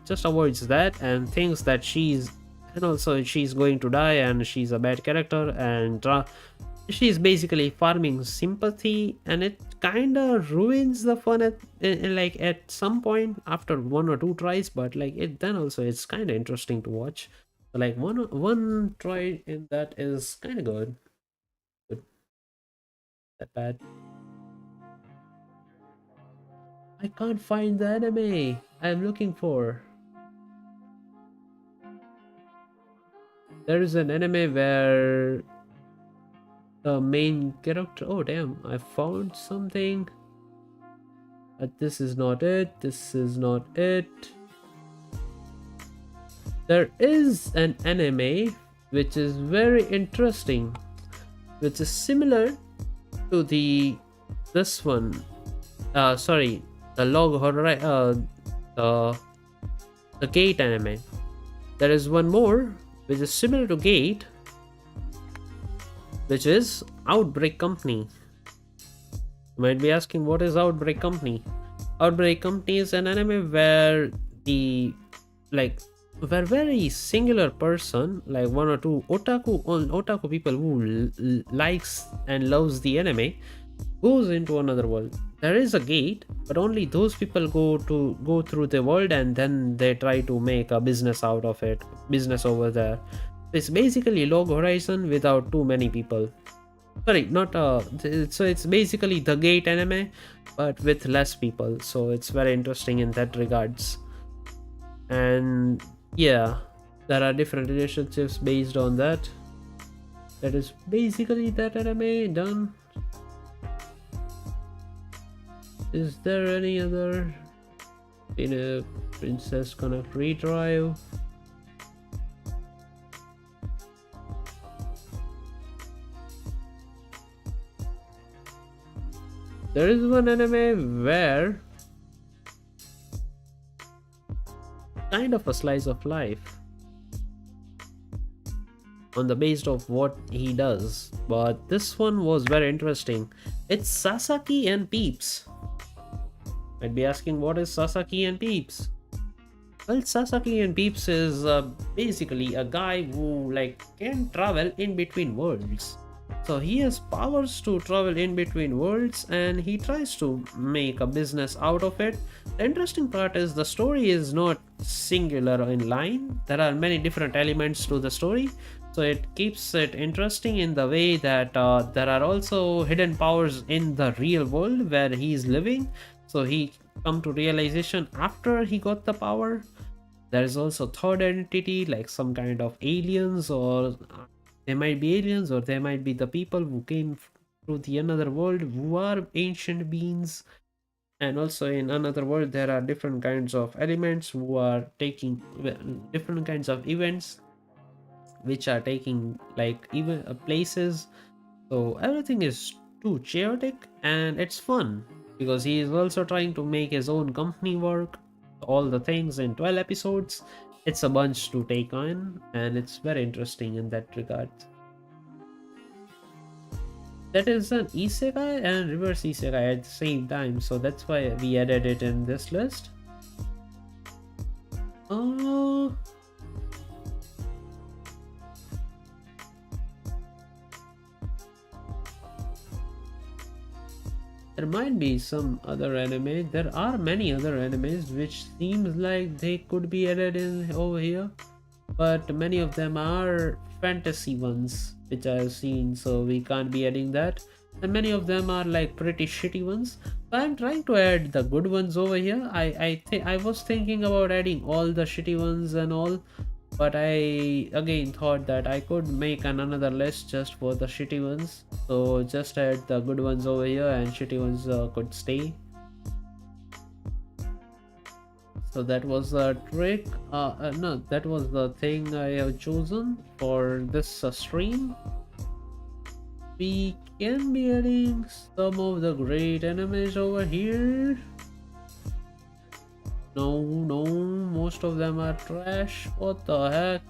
just avoids that and thinks that she's going to die and she's a bad character, and she's basically farming sympathy, and it kind of ruins the fun like at some point after one or two tries. But like it then also it's kind of interesting to watch. So like one try in that is kind of good. That bad. I can't find the anime I'm looking for. There is an anime where the main character. Oh damn! I found something. But this is not it. This is not it. There is an anime which is very interesting, which is similar to the this one. Sorry, the the the Gate anime. There is one more which is similar to Gate, which is Outbreak Company. You might be asking, what is Outbreak Company? Outbreak Company is an anime where the like where very singular person, like one or two otaku people who likes and loves the anime, goes into another world. There is a gate, but only those people go through the world, and then they try to make a business out of it, business over there. It's basically Log Horizon without too many people. Sorry, not so it's basically the Gate anime, but with less people. So it's very interesting in that regards. And yeah, there are different relationships based on that. That is basically that anime done. Is there any other in a Princess Connect Redrive? There is one anime where kind of a slice of life on the base of what he does, but this one was very interesting. It's Sasaki and Peeps. Might be asking, what is Sasaki and Peeps? Well, Sasaki and Peeps is basically a guy who can travel in between worlds. So he has powers to travel in between worlds, and he tries to make a business out of it. The interesting part is the story is not singular in line. There are many different elements to the story, so it keeps it interesting in the way that there are also hidden powers in the real world where he is living. So he come to realization after he got the power. There is also third entity, like some kind of aliens, or they might be aliens, or they might be the people who came through the another world who are ancient beings. And also in another world there are different kinds of elements who are taking different kinds of events which are taking even places. So everything is too chaotic, and it's fun because he is also trying to make his own company work, all the things in 12 episodes. It's a bunch to take on, and it's very interesting in that regard. That is an isekai and reverse isekai at the same time, so that's why we added it in this list. Oh, there might be some other anime. There are many other animes which seems like they could be added in over here, but many of them are fantasy ones which I have seen, so we can't be adding that. And many of them are like pretty shitty ones. So I'm trying to add the good ones over here. I was thinking about adding all the shitty ones and all, but I again thought that I could make another list just for the shitty ones. So just add the good ones over here, and shitty ones could stay. So that was the trick. No, that was the thing I have chosen for this stream. We can be adding some of the great animes over here. No, most of them are trash. What the heck?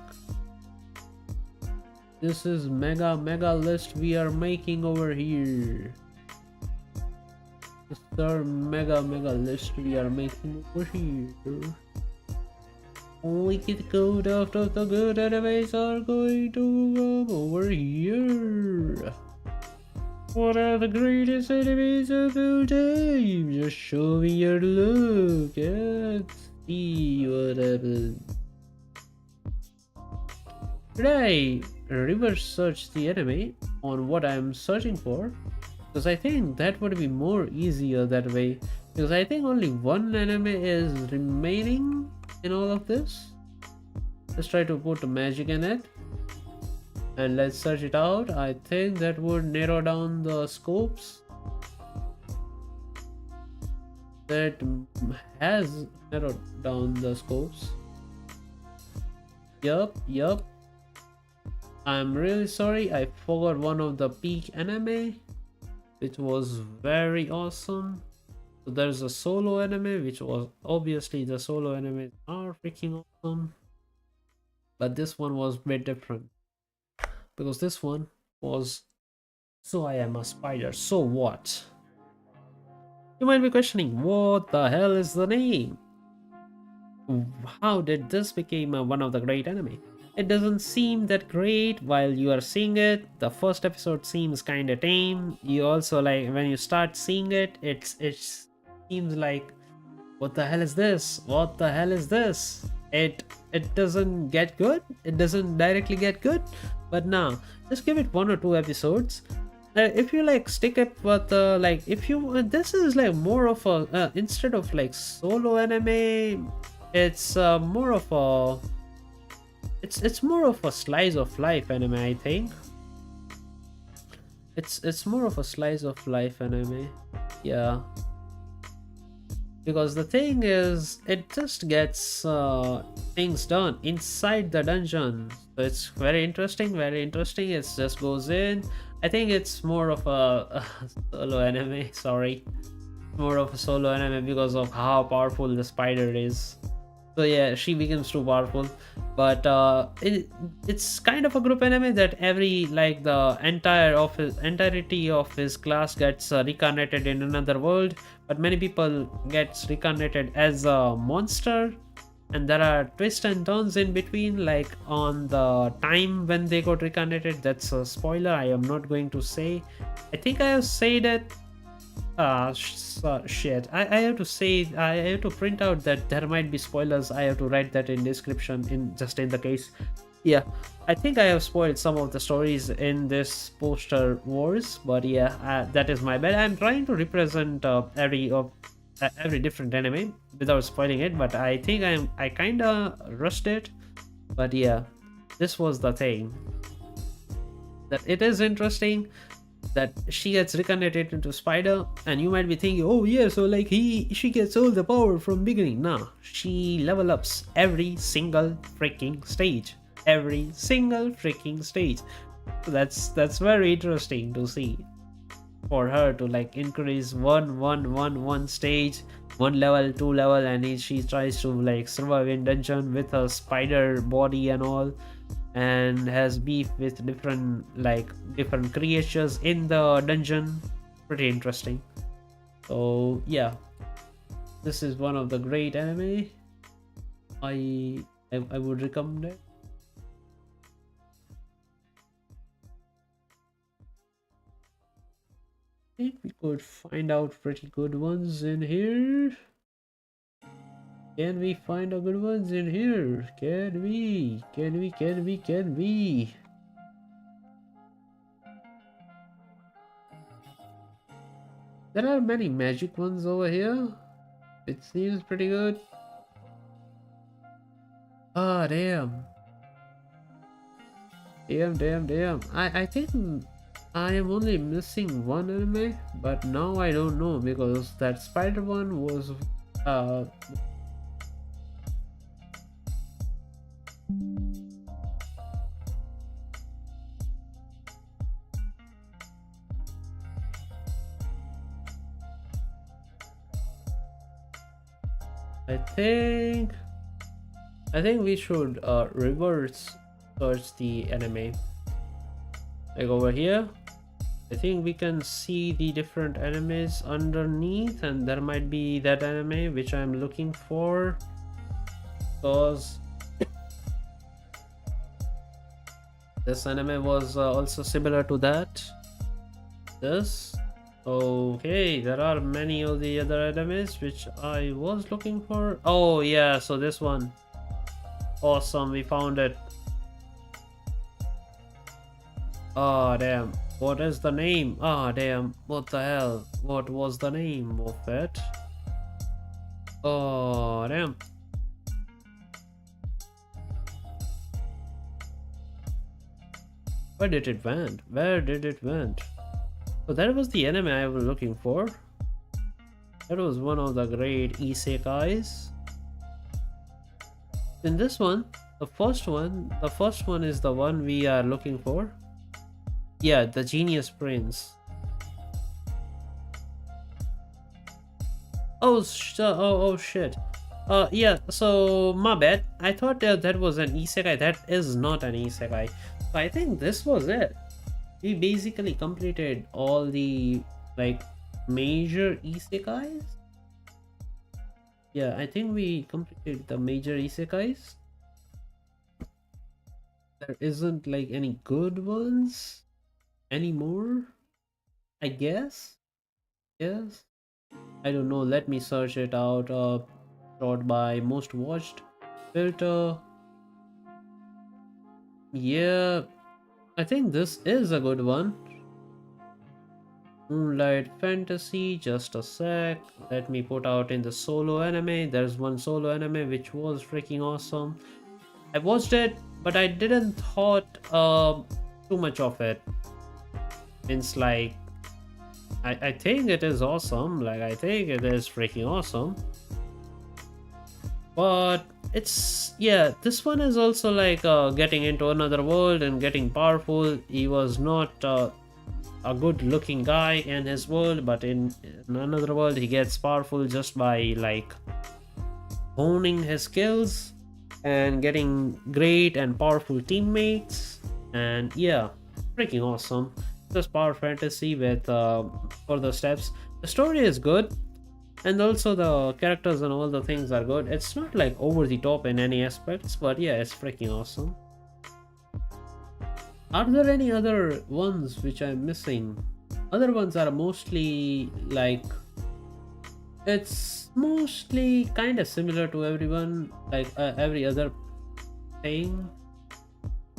This is mega list we are making over here. This is our mega list we are making over here. Only the good of the good animes are going to come over here. What are the greatest enemies of all time? Just show me your look. Let's see what happens. Should I reverse search the anime on what I'm searching for? Because I think that would be more easier that way. Because I think only one anime is remaining in all of this. Let's try to put magic in it. And let's search it out. I think that would narrow down the scopes. That has narrowed down the scopes. Yup. I'm really sorry, I forgot one of the peak anime, which was very awesome. So there's a solo anime, which was obviously the solo animes are freaking awesome. But this one was a bit different because this one was So I Am a Spider. So what? You might be questioning, what the hell is the name? How did this become one of the great anime? It doesn't seem that great while you are seeing it. The first episode seems kinda tame. You also like when you start seeing it, it seems like, what the hell is this? What the hell is this? It doesn't get good. It doesn't directly get good, but now just give it 1 or 2 episodes. If you like stick up with like if you this is like more of a instead of like solo anime, it's more of a it's more of a slice of life anime. I think it's more of a slice of life anime. Yeah, because the thing is it just gets things done inside the dungeon, so it's very interesting, very interesting. It just goes in. I think it's more of a solo anime, sorry, more of a solo anime because of how powerful the spider is. So yeah, she becomes too powerful. But it's kind of a group anime that every like the entirety of his class gets reincarnated in another world, but many people gets reincarnated as a monster, and there are twists and turns in between, like on the time when they got reincarnated. That's a spoiler, I am not going to say. I think I have said it. Shit. I have to say, I have to print out that there might be spoilers. I have to write that in description in just in the case. Yeah, I think I have spoiled some of the stories in this poster wars, but yeah, that is my bad. I'm trying to represent every different anime without spoiling it, but I think I kinda rushed it. But yeah, this was the thing. That it is interesting that she gets reincarnated into spider, and you might be thinking, oh yeah, so like she gets all the power from beginning. Nah, she level ups every single freaking stage, every single freaking stage. So that's very interesting to see, for her to like increase one stage, 1 level, 2 level, and she tries to like survive in dungeon with her spider body and all, and has beef with different creatures in the dungeon. Pretty interesting. So yeah, this is one of the great anime. I would recommend it. I think we could find out pretty good ones in here. Can we find a good ones in here? Can we? Can we? There are many magic ones over here. It seems pretty good. Ah, damn. Damn. I think I am only missing one anime, but now I don't know because that spider one was I think we should reverse search the anime. Like over here, I think we can see the different animes underneath, and there might be that anime which I'm looking for, because this anime was also similar to that. This. Okay, there are many of the other animes which I was looking for. Oh yeah, so this one. Awesome, we found it. Oh damn, what is the name? Ah damn, what the hell? What was the name of it? Oh damn. Where did it went? Where did it went? So that was the anime I was looking for. That was one of the great isekais. In this one, The first one is the one we are looking for. Yeah, the Genius Prince. Oh shit. Yeah, so my bad. I thought that was an isekai. That is not an isekai. So I think this was it. We basically completed all the like major isekais. Yeah, I think we completed the major isekais. There isn't like any good ones anymore, I guess. Yes. I don't know. Let me search it out. Sort by most watched filter. Yeah, I think this is a good one. Moonlight Fantasy. Just a sec. Let me put out in the solo anime. There's one solo anime which was freaking awesome. I watched it, but I didn't thought too much of it. Means like I think it is awesome. Like I think it is freaking awesome. But it's yeah, this one is also like getting into another world and getting powerful. He was not a good looking guy in his world, but in another world he gets powerful just by like honing his skills and getting great and powerful teammates. And yeah, freaking awesome. Just power fantasy with further steps. The story is good, and also the characters and all the things are good. It's not like over the top in any aspects, but yeah, it's freaking awesome. Are there any other ones which I'm missing? Other ones are mostly like it's mostly kind of similar to everyone, like every other thing.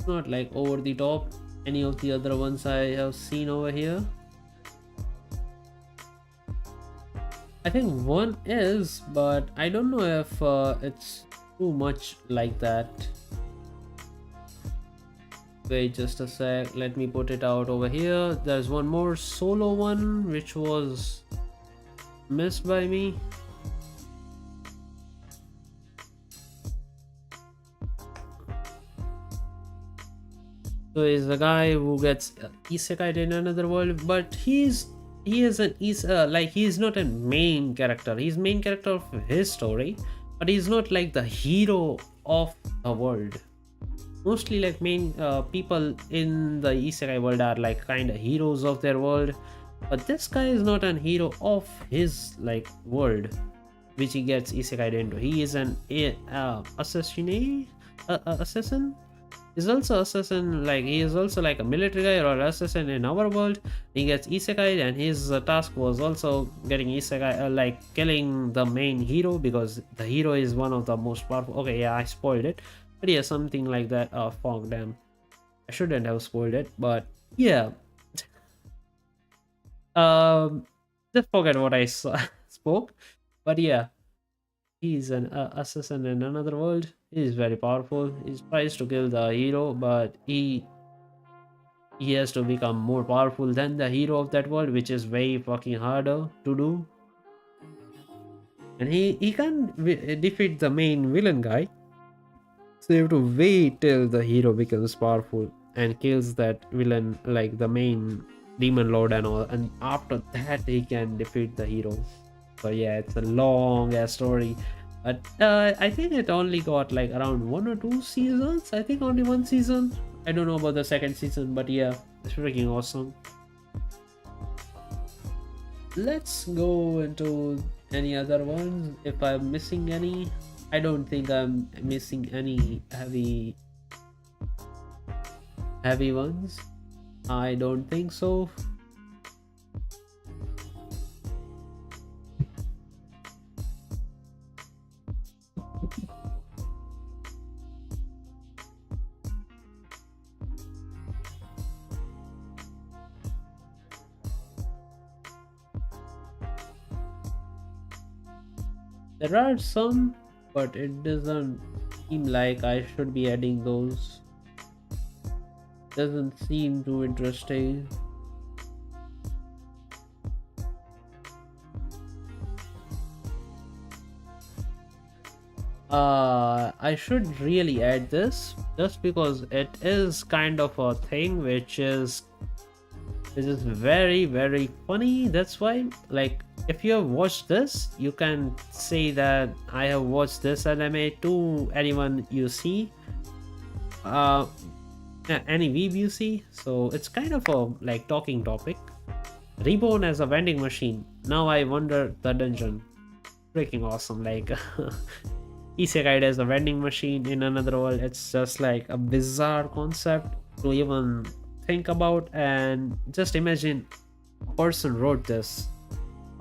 Not like over the top. Any of the other ones I have seen over here. I think one is, but I don't know if it's too much like that. Wait just a sec, let me put it out over here. There's one more solo one which was missed by me. So he's the guy who gets isekai in another world, but he is an like he's not a main character. He's main character of his story, but he's not like the hero of the world. Mostly like main people in the isekai world are like kind of heroes of their world, but this guy is not an hero of his like world, which he gets isekai into. He is an assassin. He's also assassin, like he is also like a military guy or assassin in our world. He gets isekai, and his task was also getting isekai, like killing the main hero, because the hero is one of the most powerful. Okay, yeah, I spoiled it, but yeah, something like that. Fuck, damn, I shouldn't have spoiled it, but yeah. Just forget what I spoke, but yeah, he's an assassin in another world. He's very powerful. He tries to kill the hero, but he has to become more powerful than the hero of that world, which is way fucking harder to do. And he can't defeat the main villain guy, so you have to wait till the hero becomes powerful and kills that villain, like the main demon lord and all, and after that he can defeat the hero. So yeah, it's a long ass story, but I think it only got like around 1 or 2 seasons. I think only one season. I don't know about the second season, but yeah, it's freaking awesome. Let's go into any other ones if I'm missing any. I don't think I'm missing any heavy ones. I don't think so. There are some, but it doesn't seem like I should be adding those. Doesn't seem too interesting. I should really add this just because it is kind of a thing which is very very funny. That's why, like, if you have watched this, you can say that I have watched this anime to anyone you see, uh any weeb you see. So it's kind of a like talking topic. Reborn as a vending machine. Now I wonder the dungeon. Freaking awesome. Like Isekai as a vending machine in another world. It's just like a bizarre concept to even think about. And just imagine a person wrote this,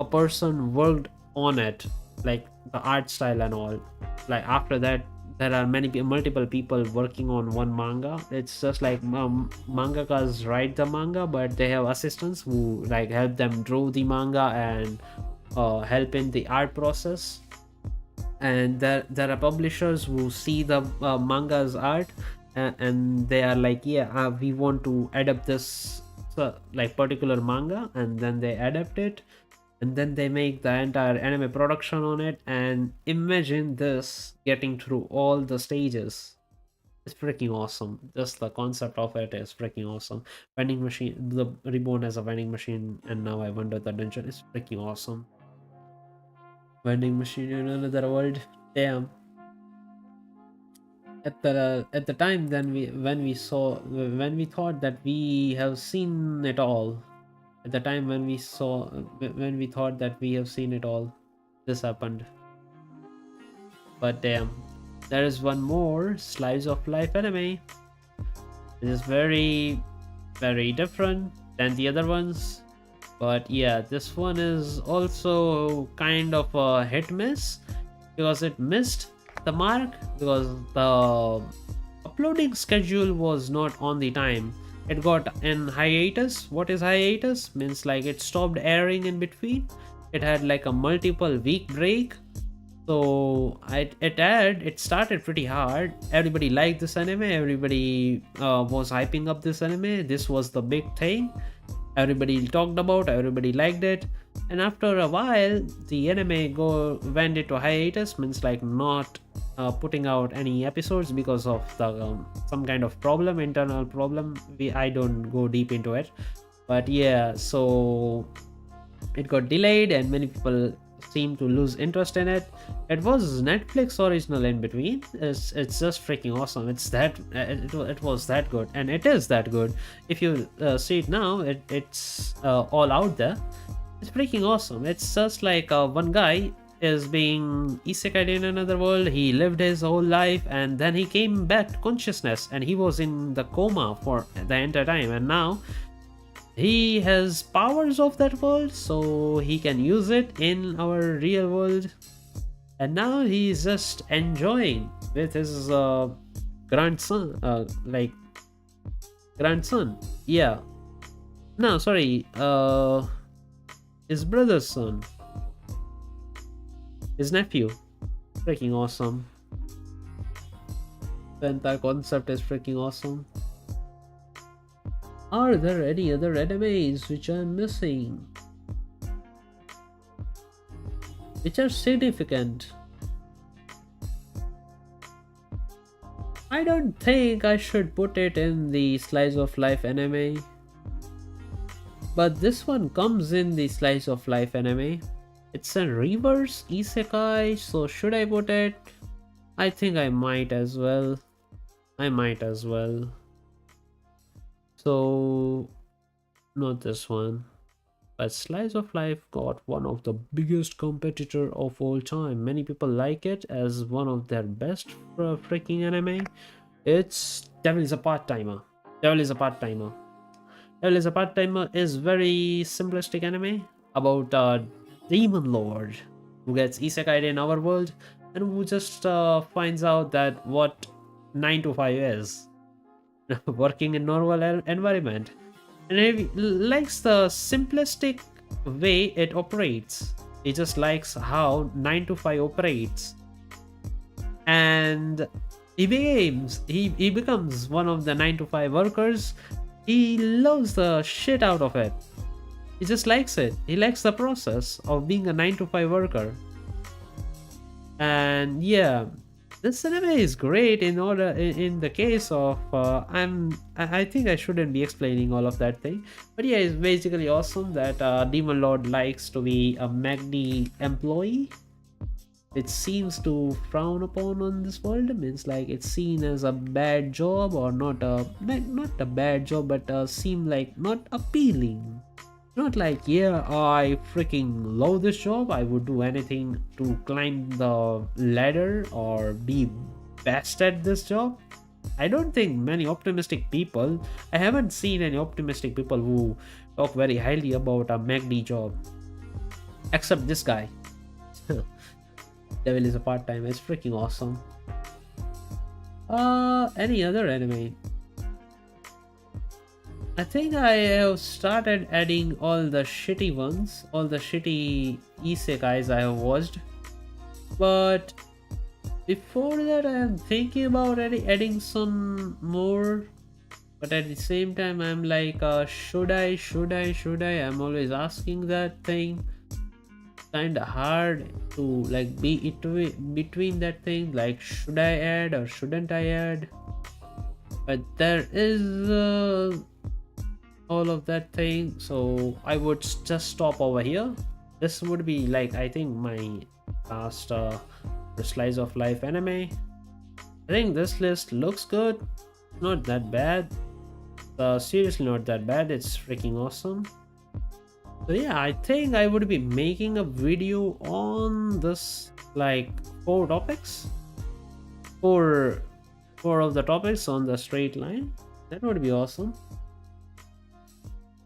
a person worked on it, like the art style and all. Like after that, there are multiple people working on one manga. It's just like mangakas write the manga, but they have assistants who like help them draw the manga and help in the art process. And there are publishers who see the manga's art, and they are like, yeah, we want to adapt this like particular manga, and then they adapt it, and then they make the entire anime production on it. And imagine this getting through all the stages. It's freaking awesome. Just the concept of it is freaking awesome. Vending machine, the reborn as a vending machine, and now I wonder the dungeon is freaking awesome. Vending machine in another world. Damn. At the time then when we thought that we have seen it all. At the time when we thought that we have seen it all, this happened. But damn, there is one more slice of life anime. It is very very different than the other ones. But yeah, this one is also kind of a hit miss because it missed the mark, because the uploading schedule was not on the time. It got in hiatus. What is hiatus? Means like it stopped airing in between. It had like a multiple week break. So it started pretty hard. Everybody liked this anime. Everybody was hyping up this anime. This was the big thing. Everybody talked about. Everybody liked it. And after a while, the anime went into hiatus. Means like not putting out any episodes because of the some kind of problem, internal problem. I don't go deep into it, but yeah. So it got delayed, and many people seem to lose interest in it. It was Netflix original in between. It's just freaking awesome. It was that good, and it is that good. If you see it now, it's all out there. It's freaking awesome. It's just like one guy is being isekai in another world. He lived his whole life, and then he came back to consciousness, and he was in the coma for the entire time, and now he has powers of that world, so he can use it in our real world. And now he's just enjoying with his grandson, like grandson. Yeah. No, sorry. His brother's son. His nephew. Freaking awesome. The entire concept is freaking awesome. Are there any other animes which I'm missing? Which are significant? I don't think I should put it in the slice of life anime. But this one comes in the slice of life anime. It's a reverse isekai, so should I put it? I think I might as well. So, not this one. But Slice of Life got one of the biggest competitor of all time. Many people like it as one of their best freaking anime. It's Devil is a Part-Timer. Devil is a Part-Timer. Devil is a Part-Timer is very simplistic anime about a demon lord who gets isekai in our world, and who just finds out that what 9 to 5 is. Working in normal environment, and he likes the simplistic way it operates. He just likes how 9 to 5 operates, and he becomes one of the 9 to 5 workers. He loves the shit out of it. He just likes it. He likes the process of being a 9 to 5 worker. And yeah, This anime is great in the case of I think I shouldn't be explaining all of that thing, but yeah, it's basically awesome that Demon Lord likes to be a Magni employee. It seems to frown upon on this world, means like it's seen as a bad job, or not a bad job, but seem like not appealing. Not like, yeah, I freaking love this job, I would do anything to climb the ladder or be best at this job. I don't think many optimistic people, I haven't seen any optimistic people who talk very highly about a MACD job, except this guy. Devil is a part-time, it's freaking awesome. Any other anime? I think I have started adding all the shitty ones, all the shitty isekais I have watched. But before that, I am thinking about adding some more. But at the same time, I'm like, should I? I'm always asking that thing. Kinda hard to like be between that thing. Like, should I add or shouldn't I add? But there is all of that thing, so I would just stop over here. This would be like, I think, my last slice of life anime. I think this list looks good, not that bad, seriously not that bad, it's freaking awesome. So yeah, I think I would be making a video on this, like four topics, four of the topics on the straight line. That would be awesome.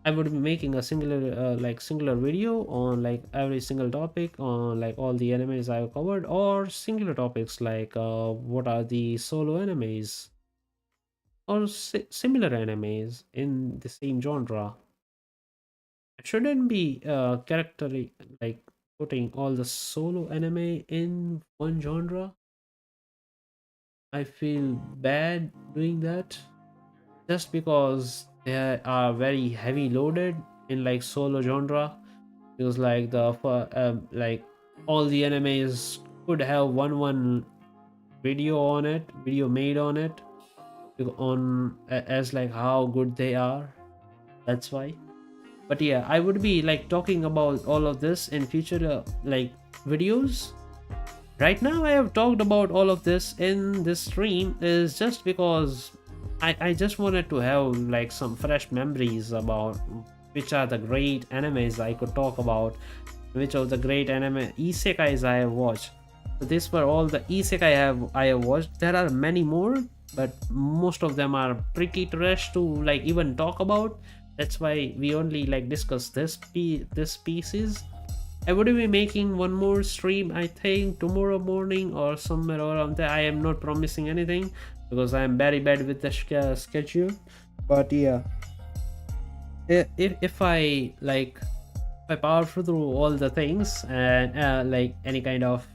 I would be making a singular video on like every single topic on like all the animes I've covered, or singular topics like what are the solo animes or similar animes in the same genre. It shouldn't be characterly like putting all the solo anime in one genre. I feel bad doing that, just because they are very heavy loaded in like solo genre, because like like all the animes could have one video made on it, as like how good they are. That's why. But yeah, I would be like talking about all of this in future like videos. Right now I have talked about all of this in this stream is just because I just wanted to have like some fresh memories about which are the great animes I could talk about, which of the great anime isekais I have watched. So these were all the isekai I have watched. There are many more, but most of them are pretty trash to like even talk about. That's why we only like discuss this pieces. I would be making one more stream, I think tomorrow morning or somewhere around there. I am not promising anything because I am very bad with the schedule. But yeah, if I like, if I power through all the things and like any kind of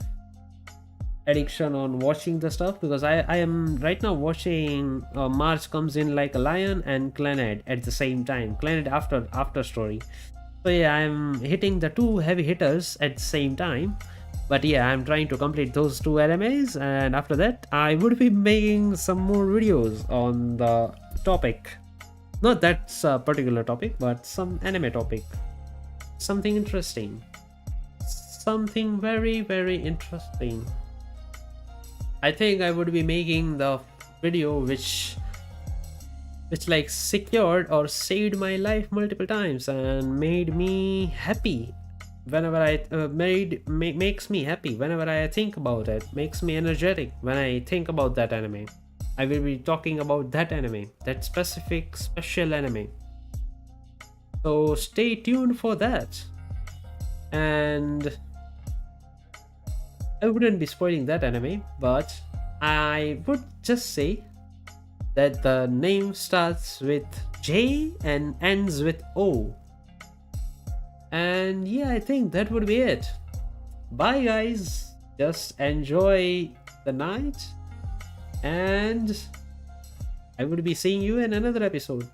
addiction on watching the stuff, because I am right now watching March Comes In Like a Lion and Clannad at the same time. Clannad after story. So yeah, I'm hitting the two heavy hitters at the same time. But yeah, I'm trying to complete those two animes, and after that I would be making some more videos on the topic. Not that particular topic, but some anime topic. Something interesting. Something very interesting. I think I would be making the video which like secured or saved my life multiple times and made me happy whenever I makes me happy whenever I think about it, makes me energetic when I think about that anime. I will be talking about that anime, that specific special anime. So stay tuned for that. And I wouldn't be spoiling that anime, but I would just say that the name starts with J and ends with O. And yeah, I think that would be it. Bye guys, just enjoy the night, and I would be seeing you in another episode.